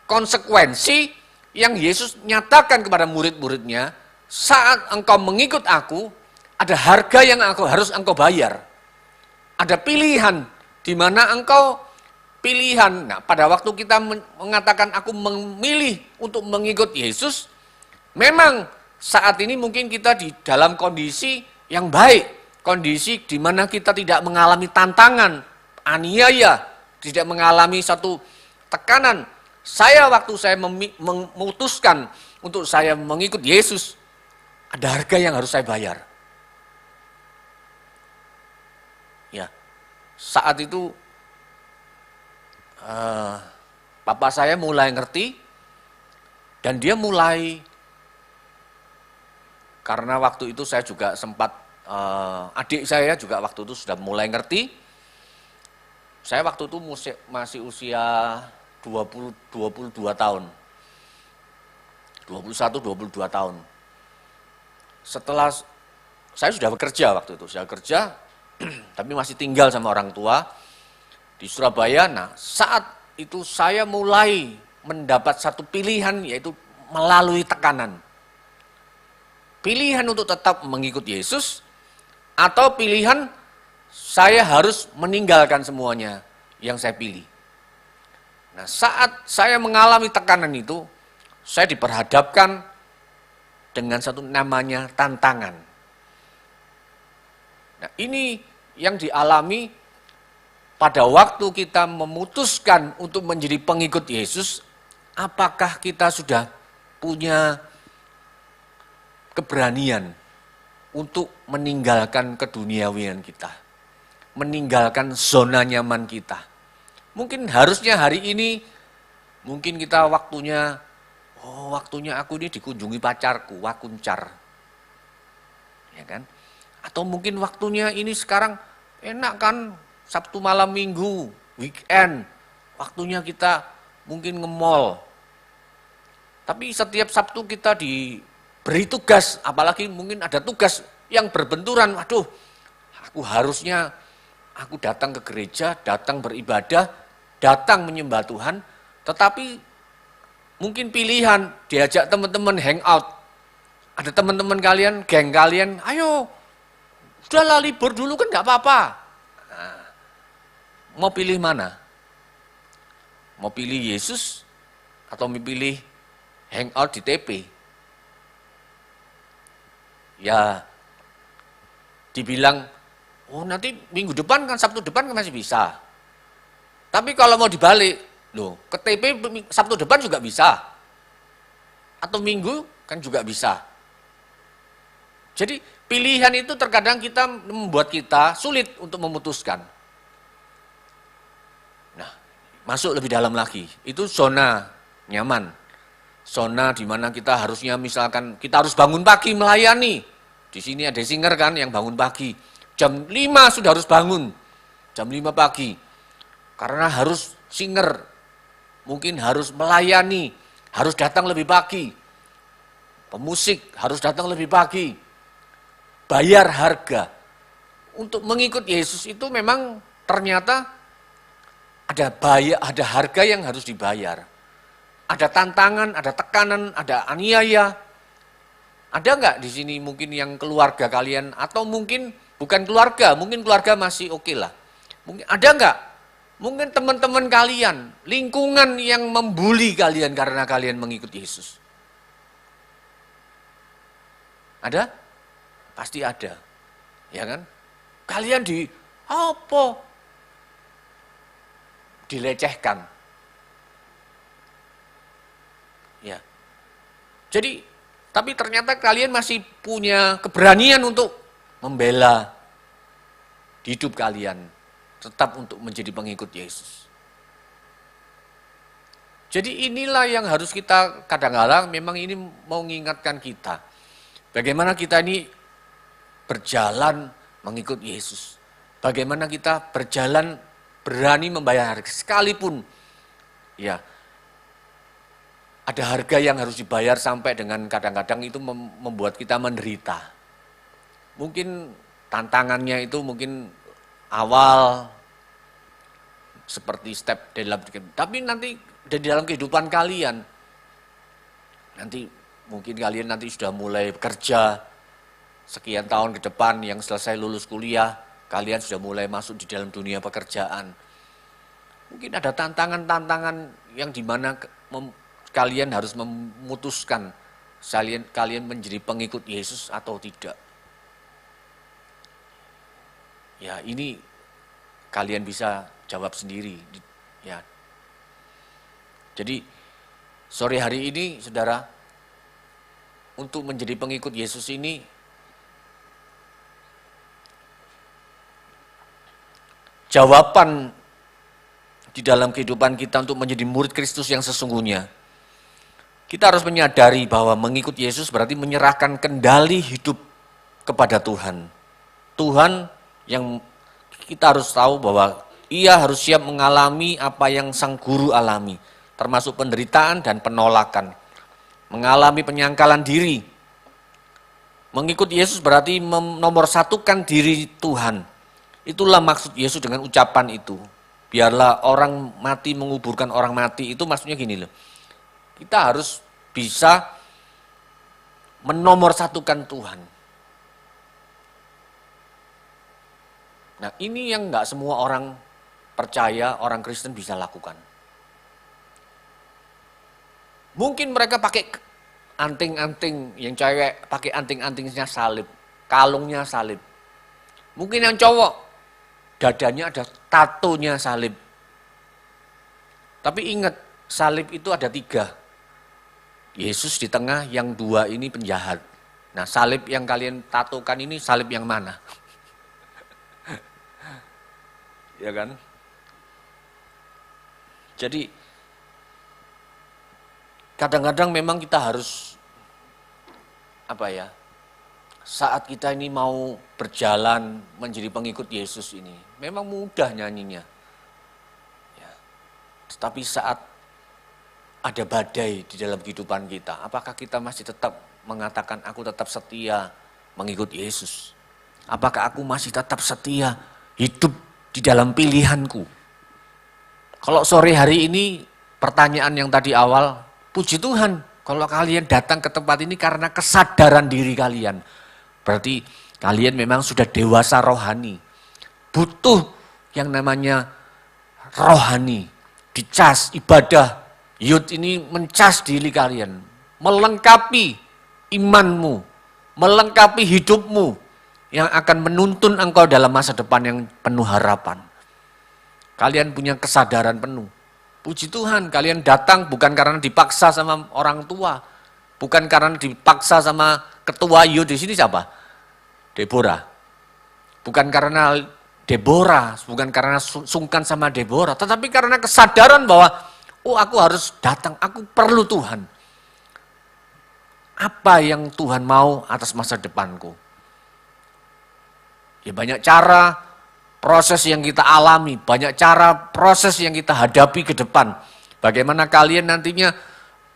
konsekuensi yang Yesus nyatakan kepada murid-muridnya, saat engkau mengikut aku, ada harga yang harus engkau bayar. Ada pilihan, di mana engkau pilihan. Nah, pada waktu kita mengatakan aku memilih untuk mengikut Yesus, memang saat ini mungkin kita di dalam kondisi yang baik, kondisi di mana kita tidak mengalami tantangan, aniaya, tidak mengalami satu tekanan. Waktu saya memutuskan untuk saya mengikut Yesus, Ada harga yang harus saya bayar. Ya, saat itu papa saya mulai ngerti dan dia mulai, karena waktu itu saya juga sempat, adik saya juga waktu itu sudah mulai ngerti. Saya waktu itu masih usia 22 tahun. 21-22 tahun. Setelah saya sudah bekerja waktu itu, saya kerja tapi masih tinggal sama orang tua di Surabaya. Nah, saat itu saya mulai mendapat satu pilihan, yaitu melalui tekanan. Pilihan untuk tetap mengikut Yesus, atau pilihan saya harus meninggalkan semuanya yang saya pilih. Nah, saat saya mengalami tekanan itu, saya diperhadapkan dengan satu namanya tantangan. Nah, ini yang dialami pada waktu kita memutuskan untuk menjadi pengikut Yesus. Apakah kita sudah punya keberanian untuk meninggalkan keduniawian kita, meninggalkan zona nyaman kita? Mungkin harusnya hari ini, mungkin kita waktunya aku ini dikunjungi pacarku, wakuncar. Ya kan? Atau mungkin waktunya ini sekarang enak kan, Sabtu malam Minggu, weekend, waktunya kita mungkin nge-mall. Tapi setiap Sabtu kita diberi tugas, apalagi mungkin ada tugas yang berbenturan. Waduh, aku datang ke gereja, datang beribadah, datang menyembah Tuhan, tetapi mungkin pilihan diajak teman-teman hangout. Ada teman-teman kalian, geng kalian, ayo, udahlah libur dulu kan nggak apa-apa. Nah, mau pilih mana? Mau pilih Yesus atau mau pilih hangout di TP? Ya, dibilang, oh nanti minggu depan kan, Sabtu depan kan masih bisa. Tapi kalau mau dibalik, loh, ke TP Sabtu depan juga bisa. Atau Minggu kan juga bisa. Jadi pilihan itu terkadang membuat kita sulit untuk memutuskan. Nah, masuk lebih dalam lagi, itu zona nyaman. Zona di mana kita harusnya, misalkan kita harus bangun pagi melayani. Di sini ada singer kan yang bangun pagi. Jam 5 sudah harus bangun. Jam 5 pagi. Karena harus singer. Mungkin harus melayani, harus datang lebih pagi. Pemusik harus datang lebih pagi. Bayar harga. Untuk mengikut Yesus itu memang ternyata ada harga yang harus dibayar. Ada tantangan, ada tekanan, ada aniaya. Ada nggak di sini mungkin yang keluarga kalian, atau mungkin bukan keluarga, mungkin keluarga masih oke lah. Mungkin ada nggak? Mungkin teman-teman kalian, lingkungan yang membuli kalian karena kalian mengikut Yesus. Ada? Pasti ada. Ya kan? Kalian dilecehkan. Ya. Jadi, tapi ternyata kalian masih punya keberanian untuk membela hidup kalian, tetap untuk menjadi pengikut Yesus. Jadi inilah yang harus kita kadang-kadang memang ini mau mengingatkan kita. Bagaimana kita ini berjalan mengikut Yesus. Bagaimana kita berjalan berani membayar harga, sekalipun ya ada harga yang harus dibayar, sampai dengan kadang-kadang itu membuat kita menderita. Mungkin tantangannya itu mungkin awal seperti step dalam, tapi nanti di dalam kehidupan kalian, nanti mungkin kalian nanti sudah mulai bekerja, sekian tahun ke depan yang selesai lulus kuliah, kalian sudah mulai masuk di dalam dunia pekerjaan. Mungkin ada tantangan-tantangan yang dimana kalian harus memutuskan kalian menjadi pengikut Yesus atau tidak. Ya, ini kalian bisa jawab sendiri. Ya. Jadi sore hari ini, saudara, untuk menjadi pengikut Yesus ini jawaban di dalam kehidupan kita untuk menjadi murid Kristus yang sesungguhnya. Kita harus menyadari bahwa mengikut Yesus berarti menyerahkan kendali hidup kepada Tuhan. Tuhan yang kita harus tahu bahwa ia harus siap mengalami apa yang sang guru alami, termasuk penderitaan dan penolakan, mengalami penyangkalan diri. Mengikut Yesus berarti menomorsatukan diri Tuhan. Itulah maksud Yesus dengan ucapan itu. Biarlah orang mati menguburkan orang mati, itu maksudnya gini loh. Kita harus bisa menomorsatukan Tuhan. Nah, ini yang enggak semua orang percaya, orang Kristen bisa lakukan. Mungkin mereka pakai anting-anting, yang cewek pakai anting-antingnya salib, kalungnya salib. Mungkin yang cowok, dadanya ada tatonya salib. Tapi ingat, salib itu ada 3. Yesus di tengah, yang 2 ini penjahat. Nah, salib yang kalian tatokan ini salib yang mana? Ya kan? Jadi kadang-kadang memang kita harus saat kita ini mau berjalan menjadi pengikut Yesus ini, memang mudah nyanyinya. Ya. Tetapi saat ada badai di dalam kehidupan kita, apakah kita masih tetap mengatakan aku tetap setia mengikut Yesus? Apakah aku masih tetap setia hidup di dalam pilihanku? Kalau sore hari ini pertanyaan yang tadi awal, puji Tuhan kalau kalian datang ke tempat ini karena kesadaran diri kalian. Berarti kalian memang sudah dewasa rohani. Butuh yang namanya rohani, dicas, ibadah. Yud ini mencas diri kalian, melengkapi imanmu, melengkapi hidupmu yang akan menuntun engkau dalam masa depan yang penuh harapan. Kalian punya kesadaran penuh. Puji Tuhan, kalian datang bukan karena dipaksa sama orang tua, bukan karena dipaksa sama ketua Yud di sini siapa? Deborah. Bukan karena Deborah, bukan karena sungkan sama Deborah, tetapi karena kesadaran bahwa aku harus datang, aku perlu Tuhan. Apa yang Tuhan mau atas masa depanku? Ya banyak cara, proses yang kita alami, banyak cara, proses yang kita hadapi ke depan. Bagaimana kalian nantinya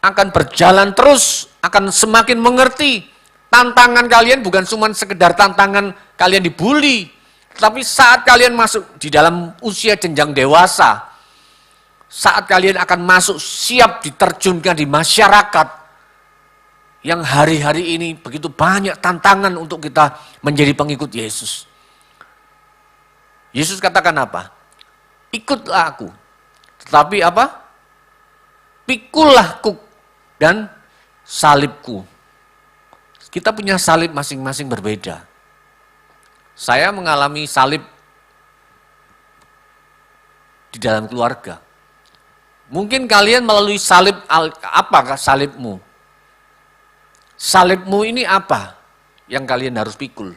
akan berjalan terus, akan semakin mengerti. Tantangan kalian bukan cuma sekedar tantangan kalian dibully, tapi saat kalian masuk di dalam usia jenjang dewasa, saat kalian akan masuk siap diterjunkan di masyarakat yang hari-hari ini begitu banyak tantangan untuk kita menjadi pengikut Yesus. Yesus katakan apa? Ikutlah aku. Tetapi apa? Pikullah kuk dan salibku. Kita punya salib masing-masing berbeda. Saya mengalami salib di dalam keluarga. Mungkin kalian melalui salib, apakah salibmu? Salibmu ini apa yang kalian harus pikul?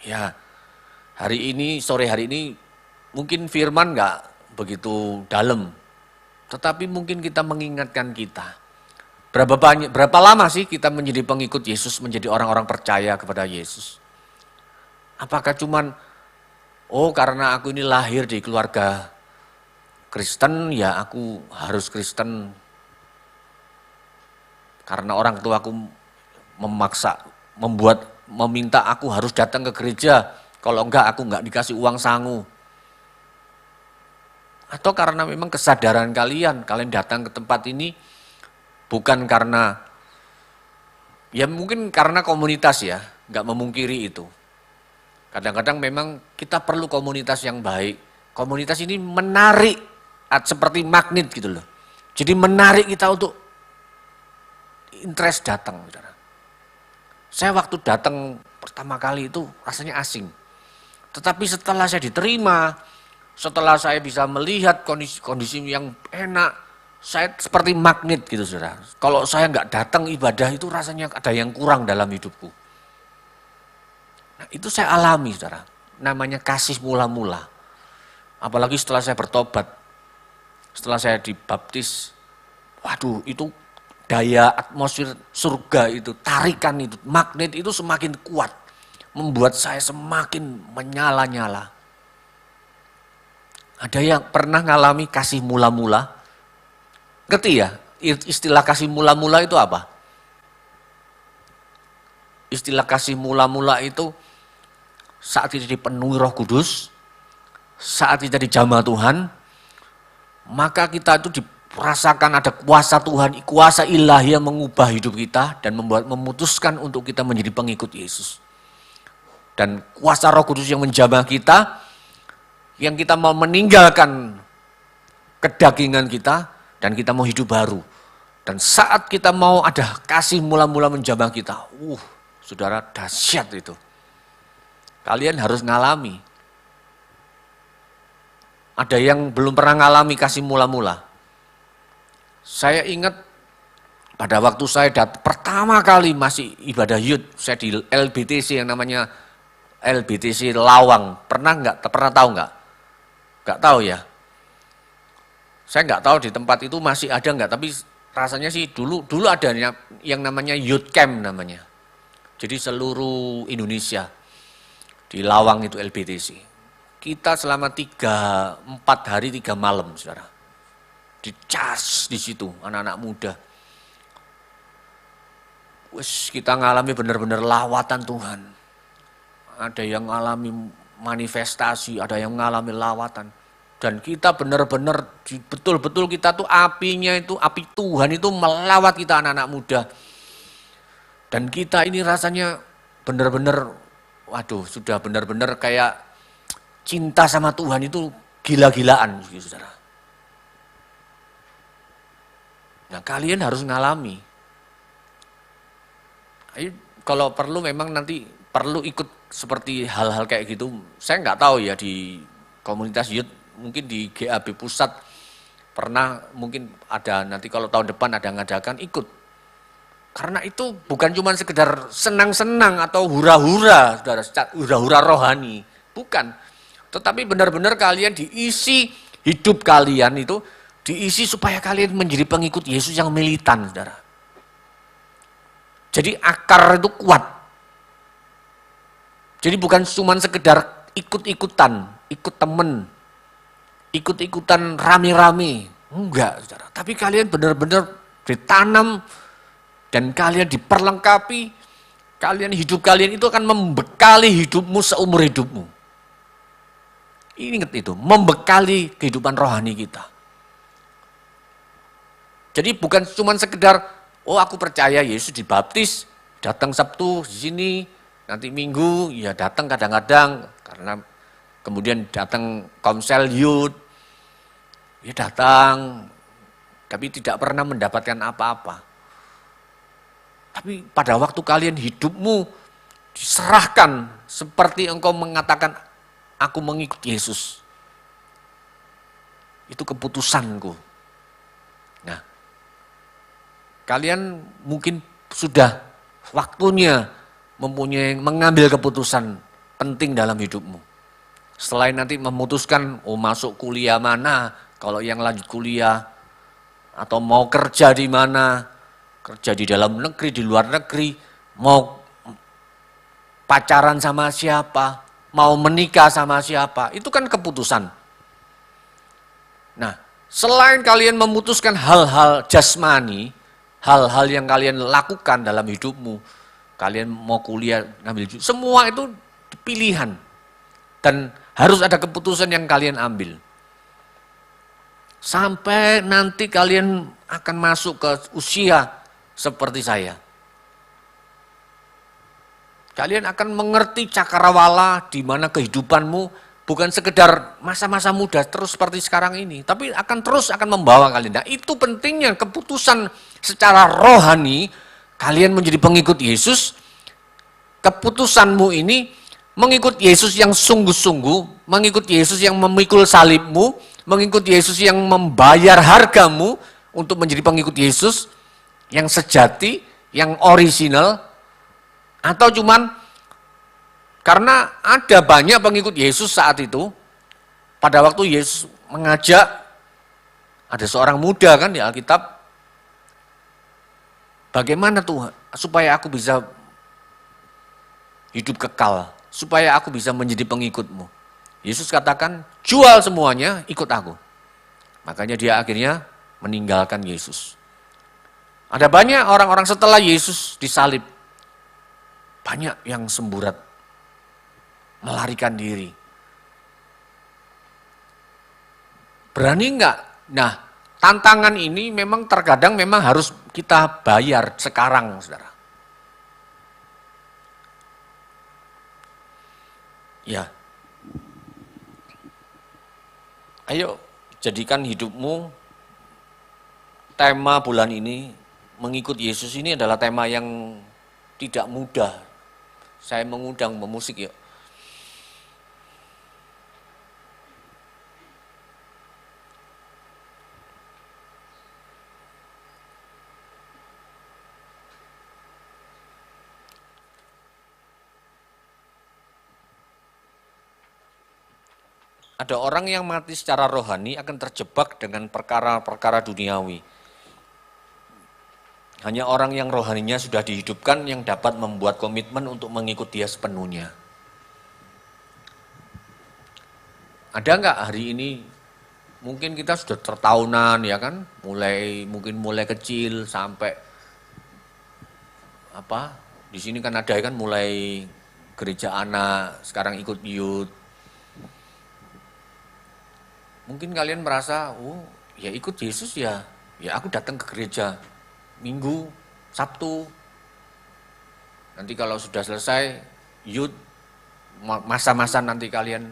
Ya, sore hari ini, mungkin firman enggak begitu dalam. Tetapi mungkin kita mengingatkan kita. Berapa lama sih kita menjadi pengikut Yesus, menjadi orang-orang percaya kepada Yesus? Apakah cuman karena aku ini lahir di keluarga Kristen, ya aku harus Kristen. Karena orang tuaku memaksa, meminta aku harus datang ke gereja. Kalau enggak, aku enggak dikasih uang sangu. Atau karena memang kesadaran kalian datang ke tempat ini bukan karena, ya mungkin karena komunitas ya, enggak memungkiri itu. Kadang-kadang memang kita perlu komunitas yang baik. Komunitas ini menarik, seperti magnet gitu loh. Jadi menarik kita untuk interest datang. Saya waktu datang pertama kali itu rasanya asing. Tetapi setelah saya diterima, setelah saya bisa melihat kondisi yang enak, Saya seperti magnet gitu saudara. Kalau saya nggak datang ibadah itu rasanya ada yang kurang dalam hidupku. Nah, itu saya alami saudara. Namanya kasih mula-mula. Apalagi setelah saya bertobat. Setelah saya dibaptis. Waduh, itu daya atmosfer surga itu, tarikan itu, magnet itu semakin kuat. Membuat saya semakin menyala-nyala. Ada yang pernah ngalami kasih mula-mula? Ngerti ya? Istilah kasih mula-mula itu apa? Istilah kasih mula-mula itu saat kita dipenuhi Roh Kudus, saat kita dijamah Tuhan, maka kita itu dirasakan ada kuasa Tuhan, kuasa ilahi yang mengubah hidup kita dan memutuskan untuk kita menjadi pengikut Yesus. Dan kuasa Roh Kudus yang menjamah kita, yang kita mau meninggalkan kedagingan kita, dan kita mau hidup baru. Dan saat kita mau ada kasih mula-mula menjamah kita, saudara, dahsyat itu. Kalian harus ngalami. Ada yang belum pernah ngalami kasih mula-mula. Saya ingat pada waktu saya pertama kali masih ibadah youth, saya di LBTC yang namanya LBTC Lawang. Pernah tahu nggak? Nggak tahu ya. Saya nggak tahu di tempat itu masih ada nggak, tapi rasanya sih dulu ada yang namanya youth camp namanya. Jadi seluruh Indonesia di Lawang itu LBTC. Kita selama 4 hari 3 malam, saudara. Dicas di situ anak-anak muda. Kita ngalami benar-benar lawatan Tuhan. Ada yang ngalami manifestasi, ada yang ngalami lawatan. Dan kita benar-benar, betul-betul kita tuh apinya itu, api Tuhan itu melawat kita anak-anak muda. Dan kita ini rasanya benar-benar, waduh, sudah benar-benar kayak cinta sama Tuhan itu gila-gilaan, saudara. Nah, kalian harus ngalami. Kalau perlu memang nanti perlu ikut seperti hal-hal kayak gitu. Saya nggak tahu ya di komunitas youth, mungkin di GAB pusat pernah, mungkin ada nanti kalau tahun depan ada ngadakan, ikut. Karena itu bukan cuma sekedar senang-senang atau hura-hura, saudara, hura-hura rohani, bukan. Tetapi benar-benar kalian diisi, hidup kalian itu diisi supaya kalian menjadi pengikut Yesus yang militan, saudara. Jadi akar itu kuat. Jadi bukan cuma sekedar ikut-ikutan, ikut temen, ikut-ikutan rame-rame. Enggak, saudara. Tapi kalian benar-benar ditanam dan kalian diperlengkapi. Hidup kalian itu akan membekali hidupmu seumur hidupmu. Ingat itu, membekali kehidupan rohani kita. Jadi bukan cuma sekedar, oh aku percaya Yesus dibaptis, datang Sabtu di sini, nanti Minggu, ya datang kadang-kadang, karena kemudian datang komsel youth, ya datang, tapi tidak pernah mendapatkan apa-apa. Tapi pada waktu kalian hidupmu diserahkan, seperti engkau mengatakan, aku mengikut Yesus. Itu keputusanku. Nah, kalian mungkin sudah waktunya mengambil keputusan penting dalam hidupmu. Selain nanti memutuskan, masuk kuliah mana, kalau yang lanjut kuliah, atau mau kerja di mana, kerja di dalam negeri, di luar negeri, mau pacaran sama siapa, mau menikah sama siapa, itu kan keputusan. Nah, selain kalian memutuskan hal-hal jasmani, hal-hal yang kalian lakukan dalam hidupmu, kalian mau kuliah, ngambil semua itu pilihan. Dan harus ada keputusan yang kalian ambil. Sampai nanti kalian akan masuk ke usia seperti saya. Kalian akan mengerti cakrawala di mana kehidupanmu bukan sekedar masa-masa muda terus seperti sekarang ini, tapi akan membawa kalian. Nah, itu pentingnya keputusan secara rohani, kalian menjadi pengikut Yesus. Keputusanmu ini mengikut Yesus yang sungguh-sungguh, mengikut Yesus yang memikul salibmu, mengikut Yesus yang membayar hargamu, untuk menjadi pengikut Yesus yang sejati, yang orisinal, atau cuman karena ada banyak pengikut Yesus saat itu, pada waktu Yesus mengajak, ada seorang muda kan di Alkitab, bagaimana Tuhan supaya aku bisa hidup kekal, supaya aku bisa menjadi pengikutmu. Yesus katakan, jual semuanya, ikut aku. Makanya dia akhirnya meninggalkan Yesus. Ada banyak orang-orang setelah Yesus disalib, banyak yang semburat, melarikan diri. Berani enggak? Nah, tantangan ini memang terkadang memang harus kita bayar sekarang, saudara. Ya. Ayo, jadikan hidupmu, tema bulan ini, mengikut Yesus ini adalah tema yang tidak mudah. Saya mengundang memusik yuk. Ada orang yang mati secara rohani akan terjebak dengan perkara-perkara duniawi. Hanya orang yang rohaninya sudah dihidupkan yang dapat membuat komitmen untuk mengikut dia sepenuhnya. Ada enggak hari ini, mungkin kita sudah tertahunan ya kan, mungkin mulai kecil sampai di sini kan ada kan mulai gereja anak, sekarang ikut youth. Mungkin kalian merasa, ya ikut Yesus ya aku datang ke gereja Minggu, Sabtu. Nanti kalau sudah selesai youth, masa-masa nanti kalian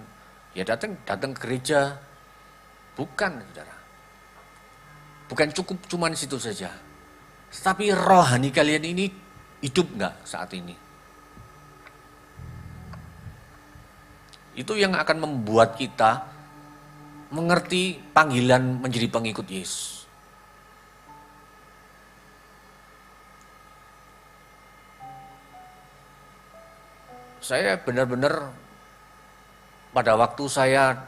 ya datang ke gereja. Bukan, saudara. Bukan cukup cuman situ saja. Tapi rohani kalian ini hidup enggak saat ini? Itu yang akan membuat kita mengerti panggilan menjadi pengikut Yesus. Saya benar-benar pada waktu saya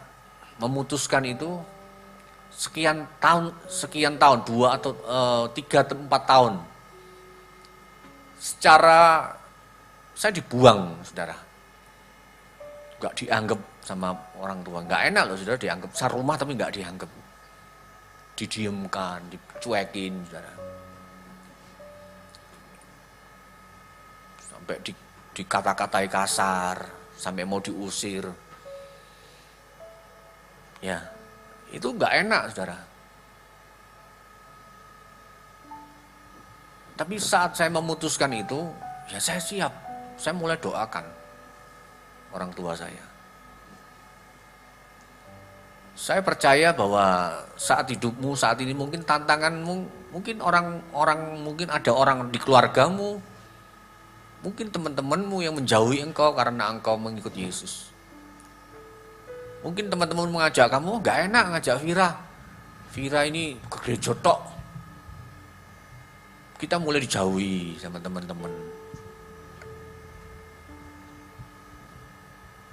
memutuskan itu sekian tahun 2 atau 3 atau 4 tahun. Secara saya dibuang, saudara. Enggak dianggap sama orang tua. Enggak enak loh, saudara, dianggap sarumah tapi enggak dianggap. Didiamkan, dicuekin, saudara. Sampai dikata-katai kasar, sampai mau diusir. Ya, itu enggak enak, saudara. Tapi saat saya memutuskan itu, ya saya siap. Saya mulai doakan orang tua saya. Saya percaya bahwa saat hidupmu saat ini mungkin tantanganmu, mungkin mungkin ada orang di keluargamu, mungkin teman-temanmu yang menjauhi engkau karena engkau mengikut Yesus. Mungkin teman-teman mengajak kamu, gak enak ngajak Vira ini ke gereja tok. Kita mulai dijauhi sama teman-teman.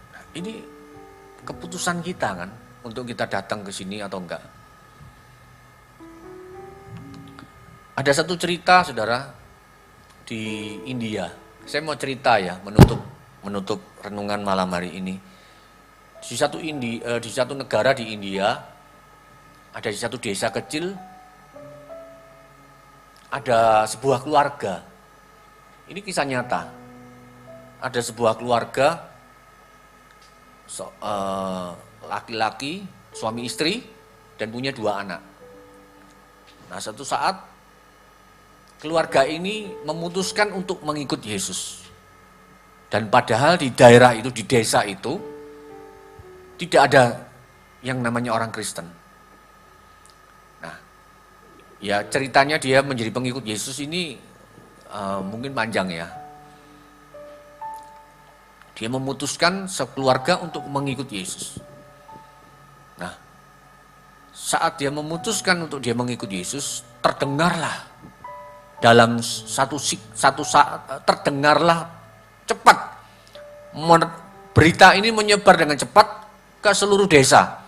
Nah, ini keputusan kita kan, untuk kita datang ke sini atau enggak. Ada satu cerita, saudara, di India. Saya mau cerita ya, menutup renungan malam hari ini. Di satu negara di India, ada di satu desa kecil, ada sebuah keluarga. Ini kisah nyata. Ada sebuah keluarga, laki-laki, suami istri, dan punya 2 anak. Nah, satu saat keluarga ini memutuskan untuk mengikut Yesus. Dan padahal di daerah itu, di desa itu, tidak ada yang namanya orang Kristen. Nah, ya ceritanya dia menjadi pengikut Yesus ini mungkin panjang ya. Dia memutuskan sekeluarga untuk mengikut Yesus. Nah, saat dia memutuskan untuk dia mengikut Yesus, terdengarlah dalam satu saat, terdengarlah cepat. Berita ini menyebar dengan cepat ke seluruh desa.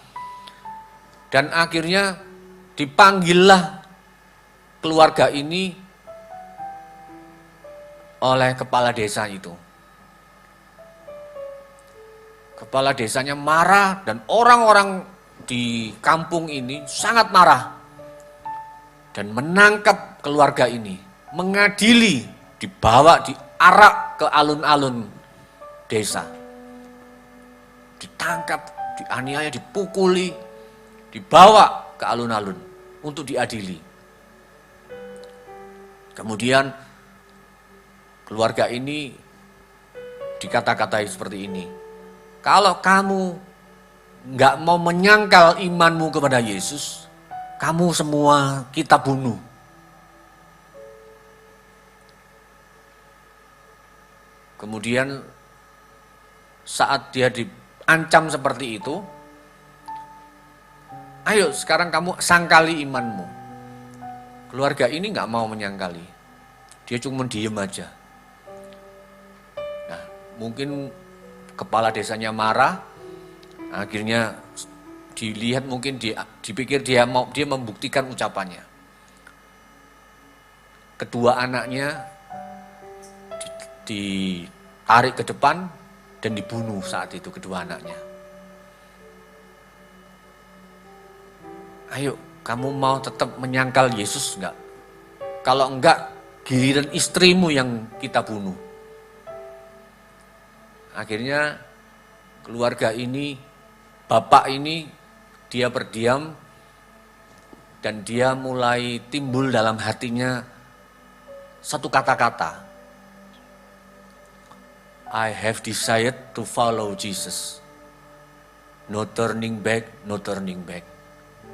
Dan akhirnya dipanggillah keluarga ini oleh kepala desa itu. Kepala desanya marah dan orang-orang di kampung ini sangat marah. Dan menangkap keluarga ini, mengadili, dibawa, diarak ke alun-alun desa. Ditangkap, dianiaya, dipukuli, dibawa ke alun-alun untuk diadili. Kemudian keluarga ini dikata-katai seperti ini. Kalau kamu nggak mau menyangkal imanmu kepada Yesus, kamu semua kita bunuh. Kemudian saat dia diancam seperti itu, ayo sekarang kamu sangkali imanmu. Keluarga ini nggak mau menyangkali, dia cuma diem aja. Nah, mungkin kepala desanya marah, akhirnya dilihat mungkin dipikir dia membuktikan ucapannya. Kedua anaknya ditarik ke depan dan dibunuh saat itu kedua anaknya. Ayo, kamu mau tetap menyangkal Yesus enggak? Kalau enggak, giliran istrimu yang kita bunuh. Akhirnya keluarga ini, bapak ini, dia berdiam dan dia mulai timbul dalam hatinya satu kata-kata. I have decided to follow Jesus. No turning back, no turning back.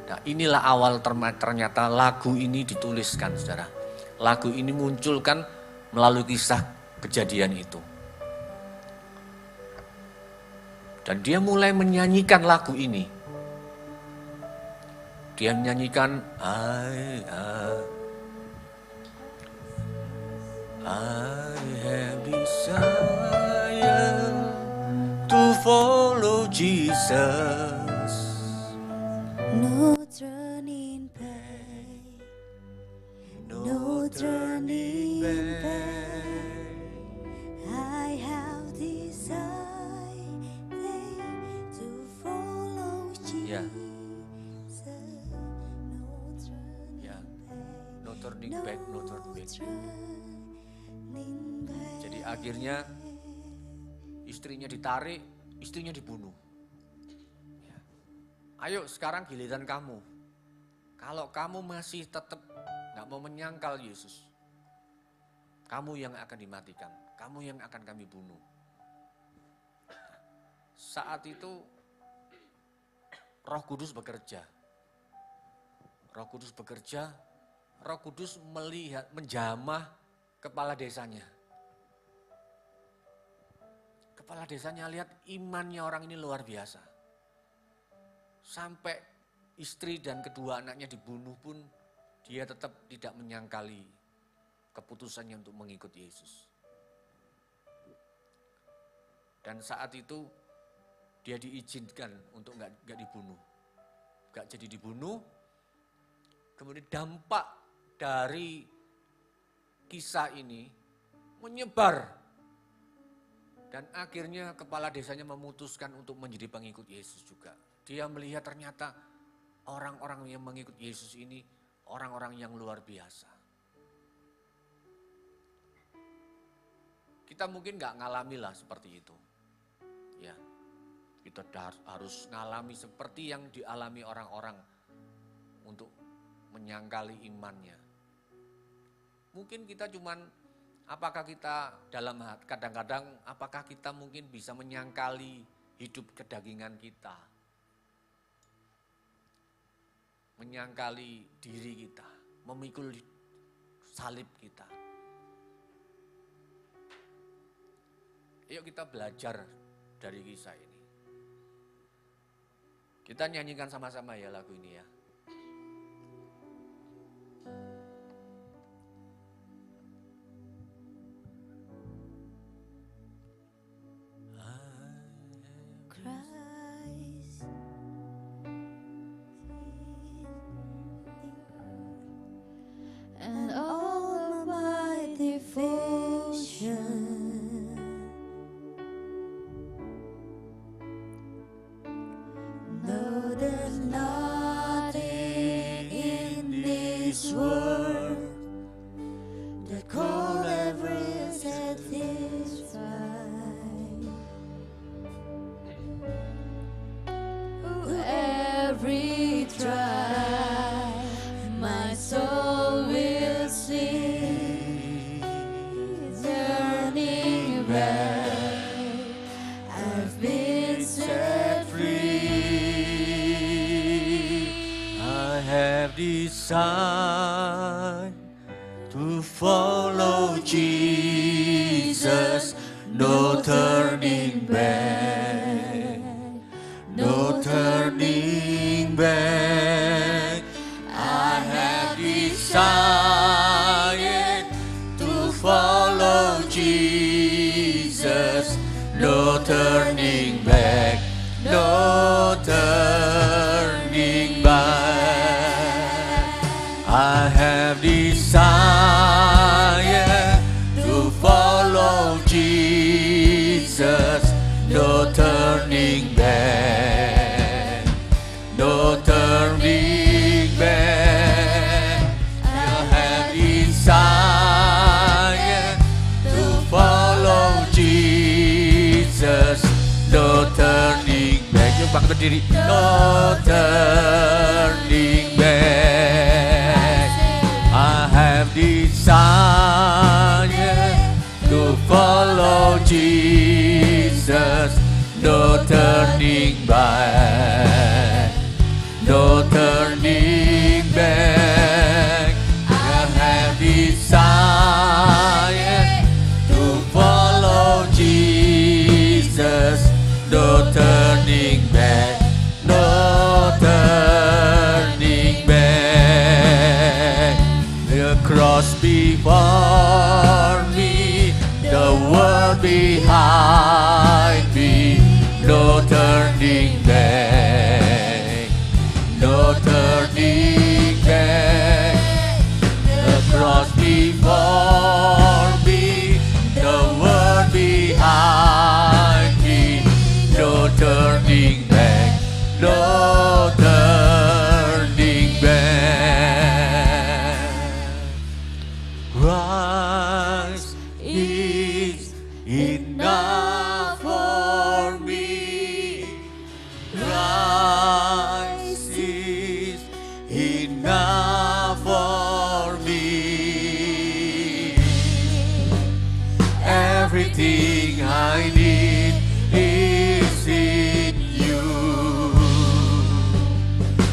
Nah, inilah awal ternyata lagu ini dituliskan, saudara. Lagu ini munculkan melalui kisah kejadian itu. Dan dia mulai menyanyikan lagu ini. Dia menyanyikan I have decided to follow Jesus. No turning back, no turning back. I have decided to follow Ya, Jesus. ya. No turning back, no turning back. Jadi akhirnya istrinya ditarik, istrinya dibunuh. Ya. Ayo sekarang giliran kamu. Kalau kamu masih tetap gak mau menyangkal Yesus, kamu yang akan dimatikan, kamu yang akan kami bunuh. Saat itu Roh Kudus bekerja. Roh Kudus bekerja, Roh Kudus melihat, menjamah kepala desanya. Kepala desanya lihat imannya orang ini luar biasa. Sampai istri dan kedua anaknya dibunuh pun dia tetap tidak menyangkali keputusannya untuk mengikut Yesus. Dan saat itu dia diizinkan untuk nggak dibunuh. Nggak jadi dibunuh. Kemudian dampak dari kisah ini menyebar. Dan akhirnya kepala desanya memutuskan untuk menjadi pengikut Yesus juga. Dia melihat ternyata orang-orang yang mengikut Yesus ini orang-orang yang luar biasa. Kita mungkin nggak ngalami lah seperti itu. Ya, kita harus ngalami seperti yang dialami orang-orang untuk menyangkali imannya. Mungkin kita cuman, apakah kita kadang-kadang apakah kita mungkin bisa menyangkali hidup kedagingan kita. Menyangkali diri kita, memikul salib kita. Yuk kita belajar dari kisah ini. Kita nyanyikan sama-sama ya lagu ini ya. and all of my devotion. No, there's nothing in this world that could ever satisfy. Every trial, my soul will sing, turning back. I've been set free. I have decided to follow Jesus, no turning back, no turning back. I have decided to follow Jesus, no turning back, no turning back. I have decided to follow Jesus, no turning back, no turning back. I have decided to follow Jesus, no turning back. Yuk bangkit berdiri. No turning back. I have decided to follow Jesus, no turning back, no turning back. I have decided to follow Jesus, no turning back, no turning back. The cross before me, the world behind me, no turning back, no turning back. The cross before me, the world behind me, no turning back, no turning back. Christ is enough for me. Christ is enough for me. Everything I need is in you.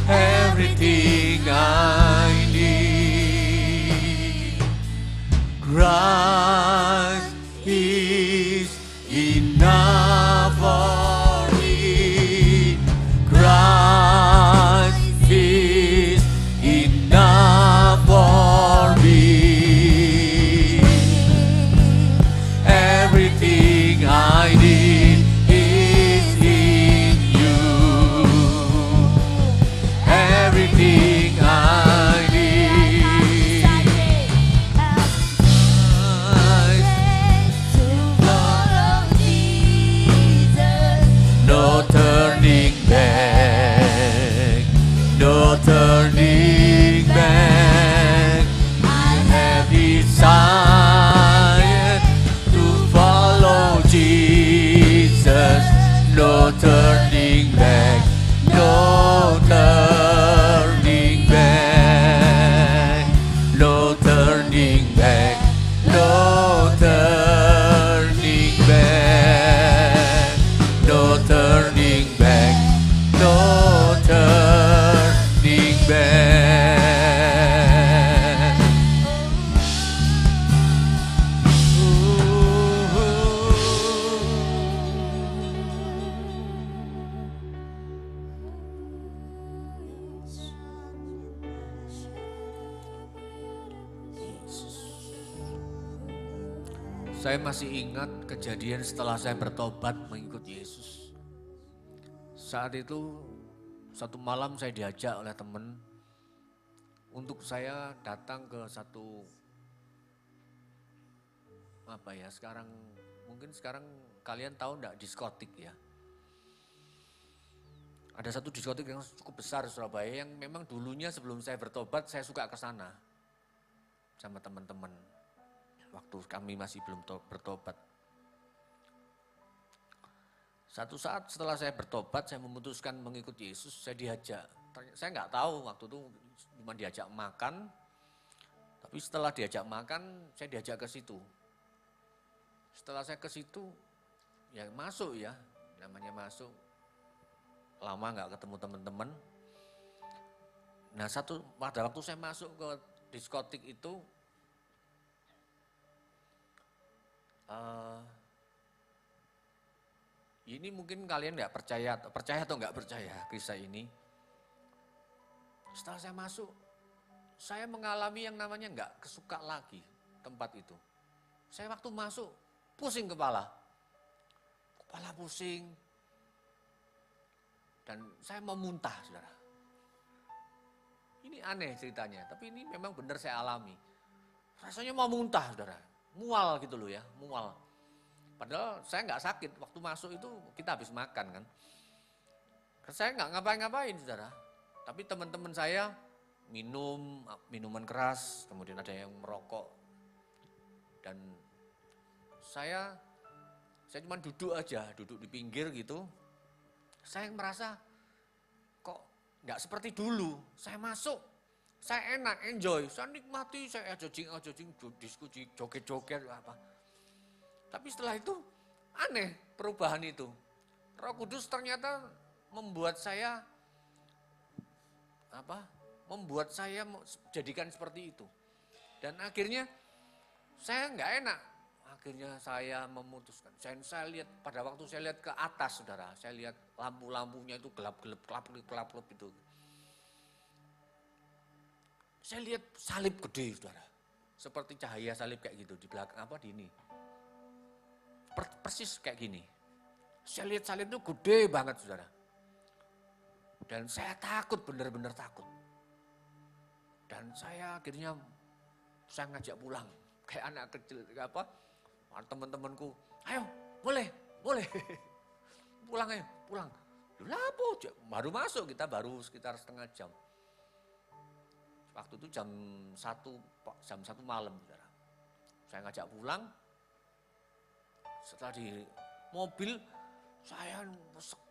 Everything I need. Christ is enough for me. Christ is enough for me. Everything I need is in you. Everything I need. No turning back, no turning back. I have decided to follow Jesus, no turning back, no turning back, no turning back, no turning back, no turning back, no turning back. Saya masih ingat kejadian setelah saya bertobat mengikut Yesus. Saat itu satu malam saya diajak oleh teman untuk saya datang ke satu apa ya, mungkin sekarang kalian tahu enggak diskotik ya. Ada satu diskotik yang cukup besar di Surabaya yang memang dulunya sebelum saya bertobat saya suka ke sana sama teman-teman waktu kami masih belum bertobat. Satu saat setelah saya bertobat, saya memutuskan mengikuti Yesus, saya diajak. Saya nggak tahu waktu itu cuma diajak makan, tapi setelah diajak makan, saya diajak ke situ. Setelah saya ke situ, ya masuk ya, namanya masuk. Lama nggak ketemu teman-teman. Nah pada waktu saya masuk ke diskotik itu, ini mungkin kalian nggak percaya atau nggak percaya kisah ini. Setelah saya masuk, saya mengalami yang namanya nggak kesuka lagi tempat itu. Saya waktu masuk pusing kepala pusing, dan saya mau muntah, saudara. Ini aneh ceritanya, tapi ini memang benar saya alami. Rasanya mau muntah, saudara, mual gitu loh ya, mual. Padahal saya nggak sakit, waktu masuk itu kita habis makan kan. Saya nggak ngapain-ngapain, saudara. Tapi teman-teman saya minuman keras, kemudian ada yang merokok. Dan saya cuma duduk aja, duduk di pinggir gitu. Saya merasa kok nggak seperti dulu. Saya masuk, saya enak, enjoy, saya nikmati, saya jogging, diskusi, joget-joget apa. Tapi setelah itu aneh perubahan itu. Roh Kudus ternyata membuat saya jadikan seperti itu. Dan akhirnya saya nggak enak. Akhirnya saya memutuskan. Saya lihat pada waktu saya lihat ke atas, saudara. Saya lihat lampu-lampunya itu gelap-gelap itu. Saya lihat salib gede, saudara. Seperti cahaya salib kayak gitu di belakang di ini. Persis kayak gini. Saya lihat salib itu gede banget, saudara. Dan saya takut, benar-benar takut. Dan saya akhirnya ngajak pulang. Kayak anak kecil, teman-temanku, ayo boleh. Pulang ayo, pulang. Lapo, baru masuk, kita baru sekitar setengah jam. Waktu itu jam 1 malam, saudara. Saya ngajak pulang. Setelah di mobil, saya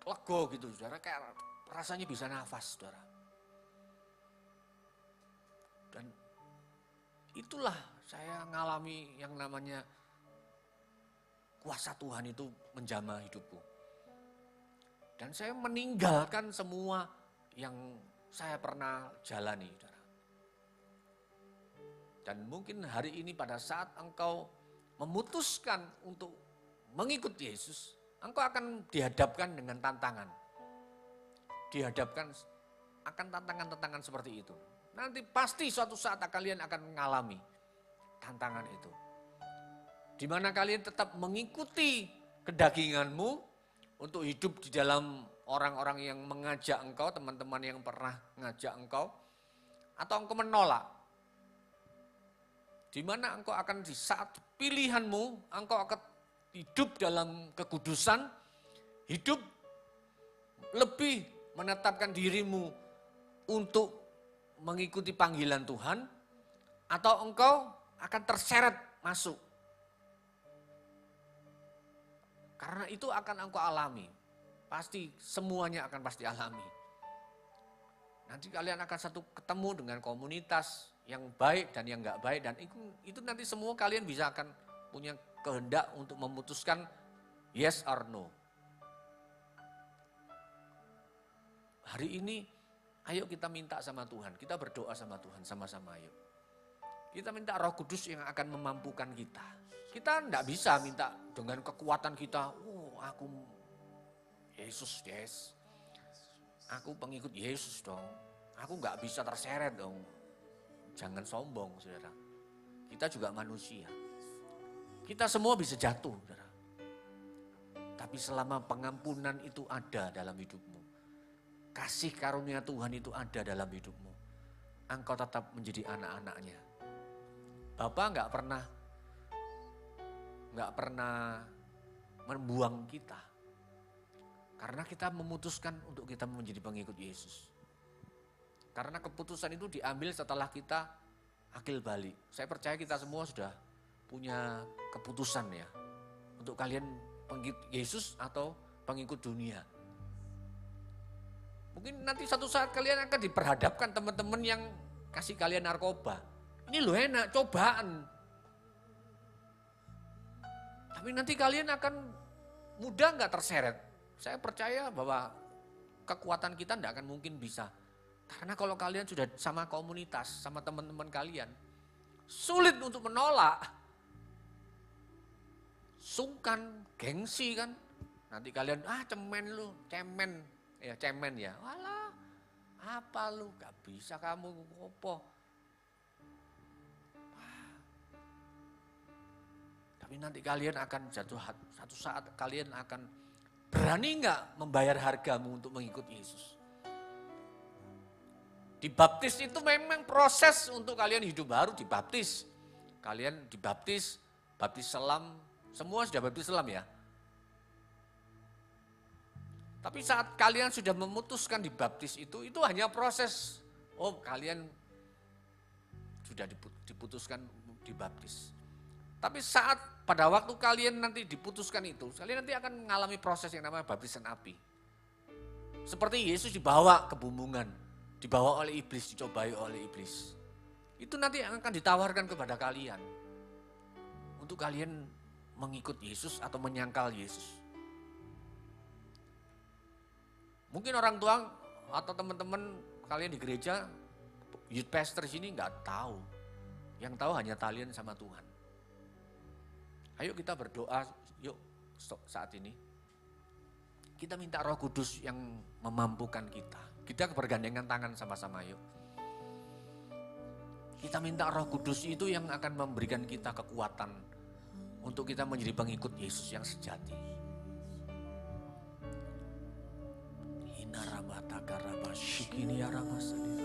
lego gitu, saudara. Kayak rasanya bisa nafas, saudara. Dan itulah saya ngalami yang namanya kuasa Tuhan itu menjamah hidupku. Dan saya meninggalkan semua yang saya pernah jalani, saudara. Dan mungkin hari ini pada saat engkau memutuskan untuk mengikuti Yesus, engkau akan dihadapkan dengan tantangan. Dihadapkan akan tantangan-tantangan seperti itu. Nanti pasti suatu saat kalian akan mengalami tantangan itu. Di mana kalian tetap mengikuti kedaginganmu untuk hidup di dalam orang-orang yang mengajak engkau, teman-teman yang pernah mengajak engkau, atau engkau menolak. Di mana engkau akan di saat pilihanmu, engkau akan hidup dalam kekudusan, hidup lebih menetapkan dirimu untuk mengikuti panggilan Tuhan, atau engkau akan terseret masuk. Karena itu akan engkau alami. Pasti semuanya akan pasti alami. Nanti kalian akan ketemu dengan komunitas yang baik dan yang enggak baik, dan itu nanti semua kalian bisa akan punya kehendak untuk memutuskan yes or no. Hari ini ayo kita minta sama Tuhan, kita berdoa sama Tuhan sama-sama ayo. Kita minta Roh Kudus yang akan memampukan kita. Kita enggak bisa minta dengan kekuatan kita, aku Yesus, yes. Aku pengikut Yesus dong. Aku enggak bisa terseret dong. Jangan sombong, saudara. Kita juga manusia. Kita semua bisa jatuh, saudara. Tapi selama pengampunan itu ada dalam hidupmu, kasih karunia Tuhan itu ada dalam hidupmu, engkau tetap menjadi anak-anaknya. Bapa nggak pernah membuang kita. Karena kita memutuskan untuk kita menjadi pengikut Yesus. Karena keputusan itu diambil setelah kita akil balik. Saya percaya kita semua sudah punya keputusan ya. Untuk kalian pengikut Yesus atau pengikut dunia. Mungkin nanti satu saat kalian akan diperhadapkan teman-teman yang kasih kalian narkoba. Ini loh enak, cobaan. Tapi nanti kalian akan mudah nggak terseret. Saya percaya bahwa kekuatan kita tidak akan mungkin bisa. Karena kalau kalian sudah sama komunitas, sama teman-teman kalian, sulit untuk menolak. Sungkan, gengsi kan. Nanti kalian, cemen ya. Walah, apa lu, gak bisa kamu, apa. Tapi nanti kalian akan satu saat kalian akan berani nggak membayar hargamu untuk mengikut Yesus. Dibaptis itu memang proses untuk kalian hidup baru, dibaptis. Kalian dibaptis, baptis selam, semua sudah baptis selam ya. Tapi saat kalian sudah memutuskan dibaptis itu hanya proses. Oh, kalian sudah diputuskan dibaptis. Tapi saat pada waktu kalian nanti diputuskan itu, kalian nanti akan mengalami proses yang namanya baptisan api. Seperti Yesus dibawa ke bumbungan, dibawa oleh iblis, dicobai oleh iblis. Itu nanti akan ditawarkan kepada kalian. Untuk kalian mengikut Yesus atau menyangkal Yesus. Mungkin orang tua atau teman-teman kalian di gereja, youth pastor sini nggak tahu. Yang tahu hanya kalian sama Tuhan. Ayo kita berdoa, yuk saat ini. Kita minta Roh Kudus yang memampukan kita. Kita bergandengan tangan sama-sama yuk. Kita minta Roh Kudus itu yang akan memberikan kita kekuatan untuk kita menjadi pengikut Yesus yang sejati.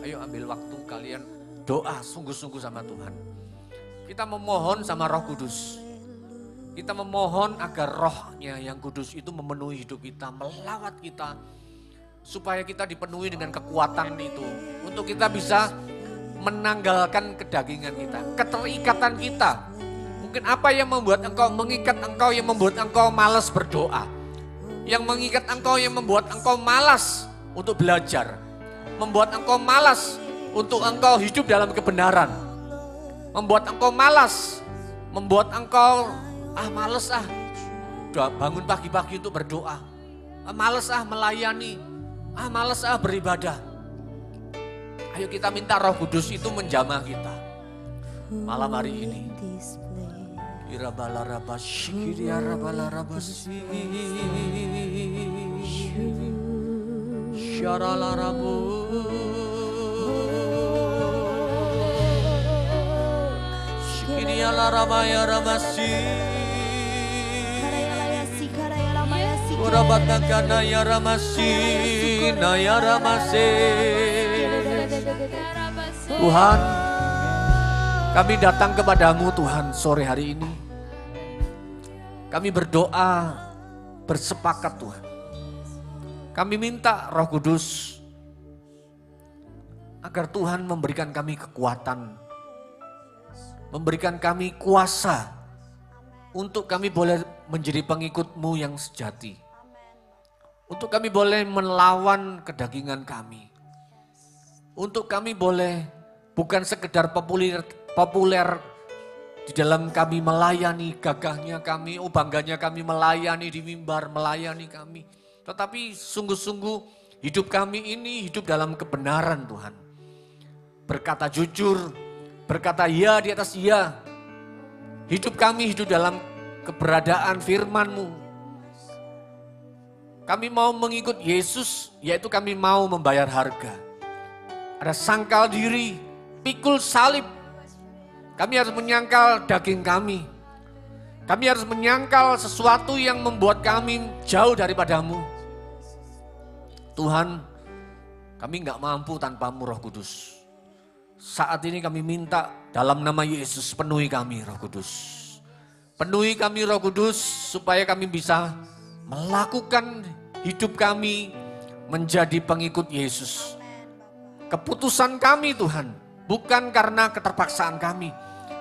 Ayo ambil waktu kalian doa sungguh-sungguh sama Tuhan. Kita memohon sama Roh Kudus. Kita memohon agar rohnya yang kudus itu memenuhi hidup kita, melawat kita. Supaya kita dipenuhi dengan kekuatan itu. Untuk kita bisa menanggalkan kedagingan kita, keterikatan kita. Mungkin apa yang membuat engkau, mengikat engkau, yang membuat engkau malas berdoa. Yang mengikat engkau, yang membuat engkau malas untuk belajar. Membuat engkau malas untuk engkau hidup dalam kebenaran. Membuat engkau malas, membuat engkau males bangun pagi-pagi untuk berdoa. Males melayani. Males beribadah. Ayo kita minta Roh Kudus itu menjamah kita. Malam hari ini. Tuhan, kami datang kepadamu Tuhan sore hari ini. Kami berdoa, bersepakat Tuhan. Kami minta Roh Kudus agar Tuhan memberikan kami kekuatan, memberikan kami kuasa untuk kami boleh menjadi pengikut-Mu yang sejati. Untuk kami boleh melawan kedagingan kami. Untuk kami boleh bukan sekedar populer di dalam kami melayani, gagahnya kami, bangganya kami melayani di mimbar, melayani kami. Tetapi sungguh-sungguh hidup kami ini hidup dalam kebenaran Tuhan. Berkata jujur, berkata ya di atas ya. Hidup kami hidup dalam keberadaan firman-Mu. Kami mau mengikut Yesus, yaitu kami mau membayar harga. Ada sangkal diri, pikul salib. Kami harus menyangkal daging kami. Kami harus menyangkal sesuatu yang membuat kami jauh daripada-Mu. Tuhan, kami gak mampu tanpa-Mu Roh Kudus. Saat ini kami minta dalam nama Yesus penuhi kami Roh Kudus. Penuhi kami Roh Kudus supaya kami bisa melakukan hidup kami menjadi pengikut Yesus. Keputusan kami Tuhan, bukan karena keterpaksaan kami,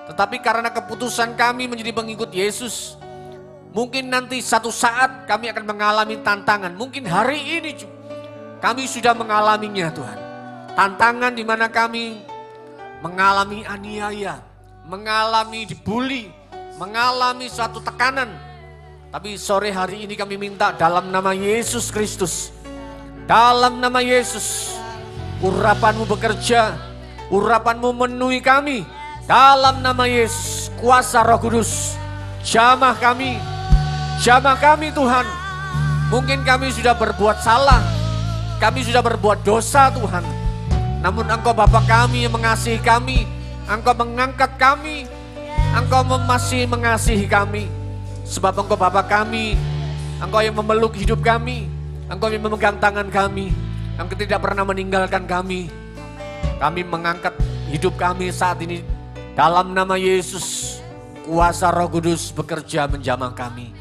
tetapi karena keputusan kami menjadi pengikut Yesus. Mungkin nanti satu saat kami akan mengalami tantangan, mungkin hari ini kami sudah mengalaminya Tuhan. Tantangan di mana kami mengalami aniaya, mengalami dibully, mengalami suatu tekanan. Tapi sore hari ini kami minta dalam nama Yesus Kristus, dalam nama Yesus, urapan-Mu bekerja, urapan-Mu memenuhi kami. Dalam nama Yesus, kuasa Roh Kudus, jamah kami Tuhan. Mungkin kami sudah berbuat salah, kami sudah berbuat dosa Tuhan. Namun Engkau Bapa kami yang mengasihi kami, Engkau mengangkat kami, Engkau masih mengasihi kami. Sebab Engkau Bapa kami, Engkau yang memeluk hidup kami, Engkau yang memegang tangan kami, Engkau tidak pernah meninggalkan kami. Kami mengangkat hidup kami saat ini dalam nama Yesus. Kuasa Roh Kudus bekerja menjamah kami.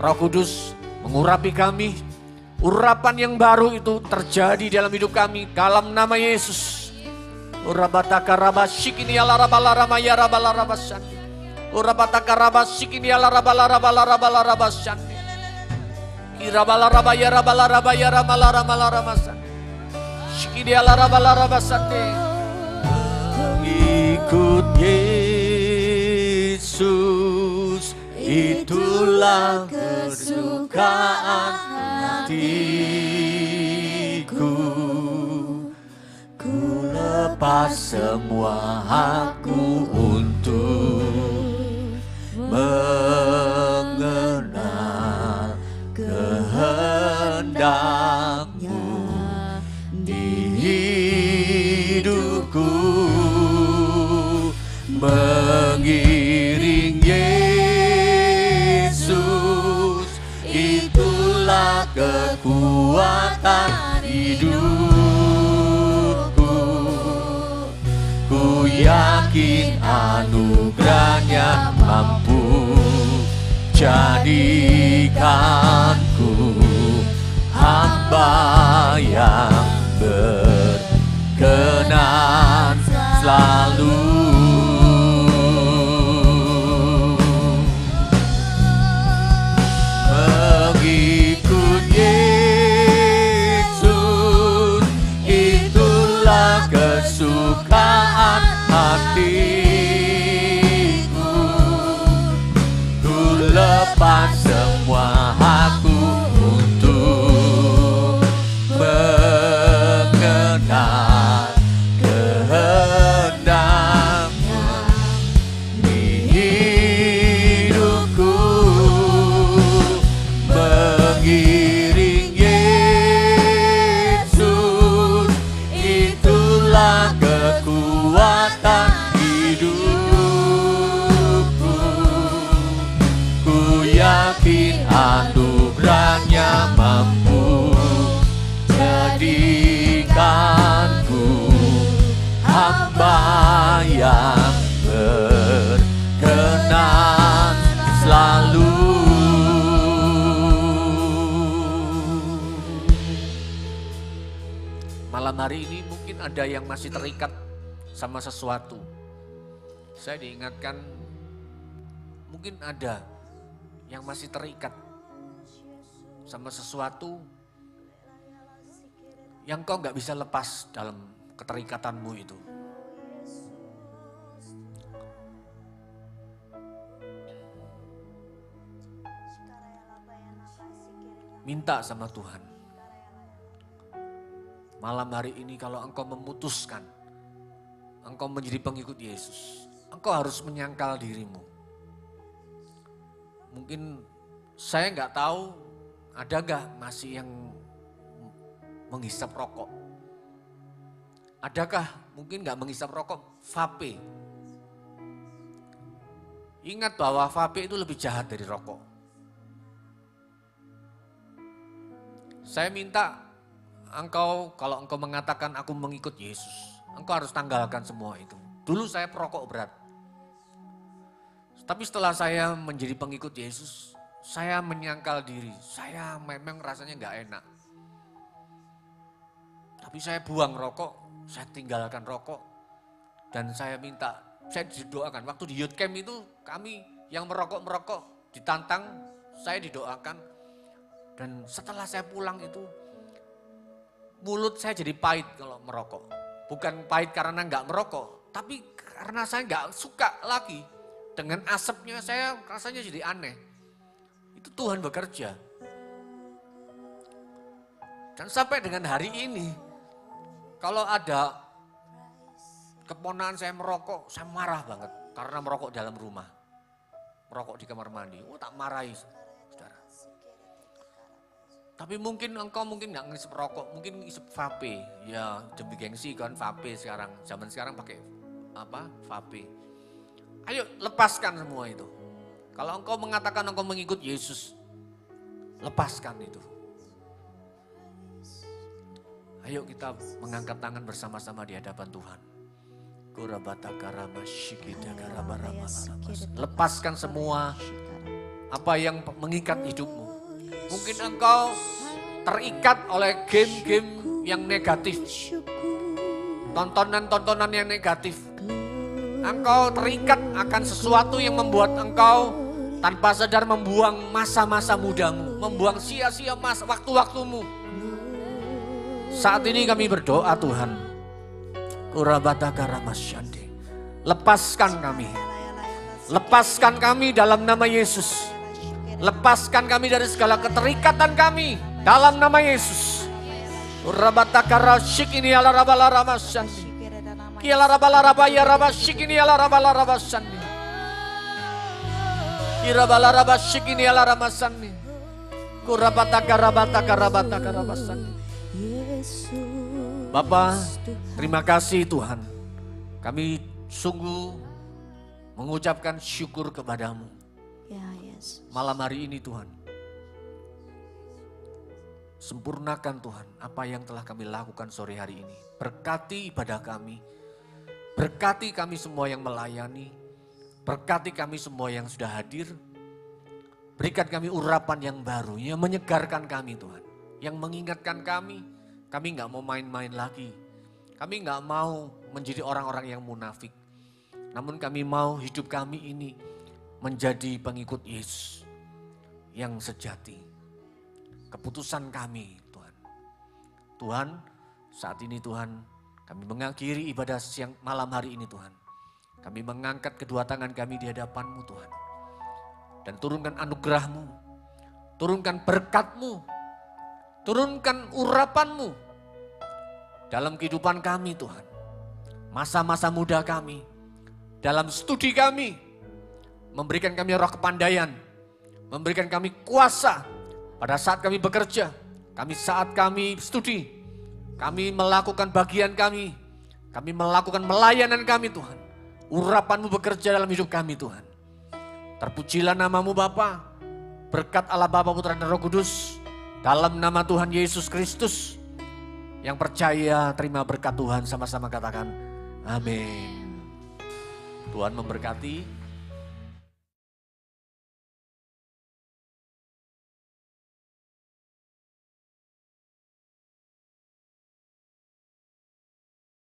Roh Kudus mengurapi kami. Urapan yang baru itu terjadi dalam hidup kami dalam nama Yesus. Urabataka rabasyikini ala rabalarama ya rabalarabasyan. Urabataka rabasyikini ala rabalarabasyan. Irabalaraba ya rabalaraba ya rabalaramalaramasan. Syikini ala rabalarabasate. Mengikut Yesus itulah kesukaan hatiku. Ku lepas semua hakku untuk mengenal kehendak-Mu di hidupku. Mengiring Yesus itulah kekuatan hidupku. Ku yakin anugerahnya mampu jadikanku hamba yang berkenan selalu. Mengikut Yesus itulah kesukaan hatiku. Ku lepas semua hakku untuk mengenal kehendak-Mu di hidupku. Mengiring Yesus itulah kekuatan hidupku. Ku yakin anugerahnya mampu jadikanku hamba yang berkenan selalu. Malam hari ini mungkin ada yang masih terikat sama sesuatu. Saya diingatkan mungkin ada yang masih terikat sama sesuatu yang kau nggak bisa lepas dalam keterikatanmu itu. Minta sama Tuhan. Malam hari ini kalau engkau memutuskan, engkau menjadi pengikut Yesus, engkau harus menyangkal dirimu. Mungkin saya nggak tahu ada nggak masih yang menghisap rokok. Adakah mungkin nggak menghisap rokok, vape. Ingat bahwa vape itu lebih jahat dari rokok. Saya minta engkau, kalau engkau mengatakan aku mengikut Yesus, engkau harus tanggalkan semua itu. Dulu saya perokok berat. Tapi setelah saya menjadi pengikut Yesus, saya menyangkal diri. Saya memang rasanya gak enak. Tapi saya buang rokok, saya tinggalkan rokok. Dan saya minta, saya didoakan. Waktu di youth camp itu kami yang merokok ditantang, saya didoakan. Dan setelah saya pulang itu, mulut saya jadi pahit kalau merokok. Bukan pahit karena gak merokok, tapi karena saya gak suka lagi. Dengan asapnya saya rasanya jadi aneh. Itu Tuhan bekerja. Dan sampai dengan hari ini, kalau ada keponakan saya merokok, saya marah banget. Karena merokok dalam rumah. Merokok di kamar mandi. Oh, tak marahi, saudara. Tapi mungkin engkau gak ngisep rokok, mungkin ngisep vape. Ya demi gengsi kan vape sekarang. Zaman sekarang pakai vape. Ayo lepaskan semua itu. Kalau engkau mengatakan engkau mengikut Yesus, lepaskan itu. Ayo kita mengangkat tangan bersama-sama di hadapan Tuhan. Lepaskan semua apa yang mengikat hidupmu. Mungkin engkau terikat oleh game-game yang negatif. Tontonan-tontonan yang negatif. Engkau terikat akan sesuatu yang membuat engkau tanpa sadar membuang masa-masa mudamu. Membuang sia-sia waktu-waktumu. Saat ini kami berdoa Tuhan. Lepaskan kami. Lepaskan kami dalam nama Yesus. Lepaskan kami dari segala keterikatan kami dalam nama Yesus. Urabatakara shikini ala rabala ramasandi. Kiala rabala rabaya rabashikini ala rabala rabasandi. Irabala rabashikini ala ramasandi. Kurabataka rabataka rabasandi. Bapa, terima kasih Tuhan. Kami sungguh mengucapkan syukur kepadamu. Malam hari ini Tuhan. Sempurnakan Tuhan apa yang telah kami lakukan sore hari ini. Berkati ibadah kami. Berkati kami semua yang melayani. Berkati kami semua yang sudah hadir. Berikan kami urapan yang baru, yang menyegarkan kami Tuhan. Yang mengingatkan kami gak mau main-main lagi. Kami gak mau menjadi orang-orang yang munafik. Namun kami mau hidup kami ini menjadi pengikut Yesus yang sejati. Keputusan kami Tuhan. Tuhan, saat ini Tuhan, kami mengakhiri ibadah siang malam hari ini Tuhan. Kami mengangkat kedua tangan kami di hadapan-Mu Tuhan. Dan turunkan anugerah-Mu. Turunkan berkat-Mu. Turunkan urapan-Mu. Dalam kehidupan kami Tuhan. Masa-masa muda kami. Dalam studi kami. Memberikan kami roh kepandaian. Memberikan kami kuasa. Pada saat kami bekerja. Saat kami studi. Kami melakukan bagian kami. Kami melakukan melayanan kami Tuhan. Urapan-Mu bekerja dalam hidup kami Tuhan. Terpujilah nama-Mu Bapa. Berkat Allah Bapa, Putra dan Roh Kudus. Dalam nama Tuhan Yesus Kristus. Yang percaya terima berkat Tuhan, sama-sama katakan amin. Tuhan memberkati.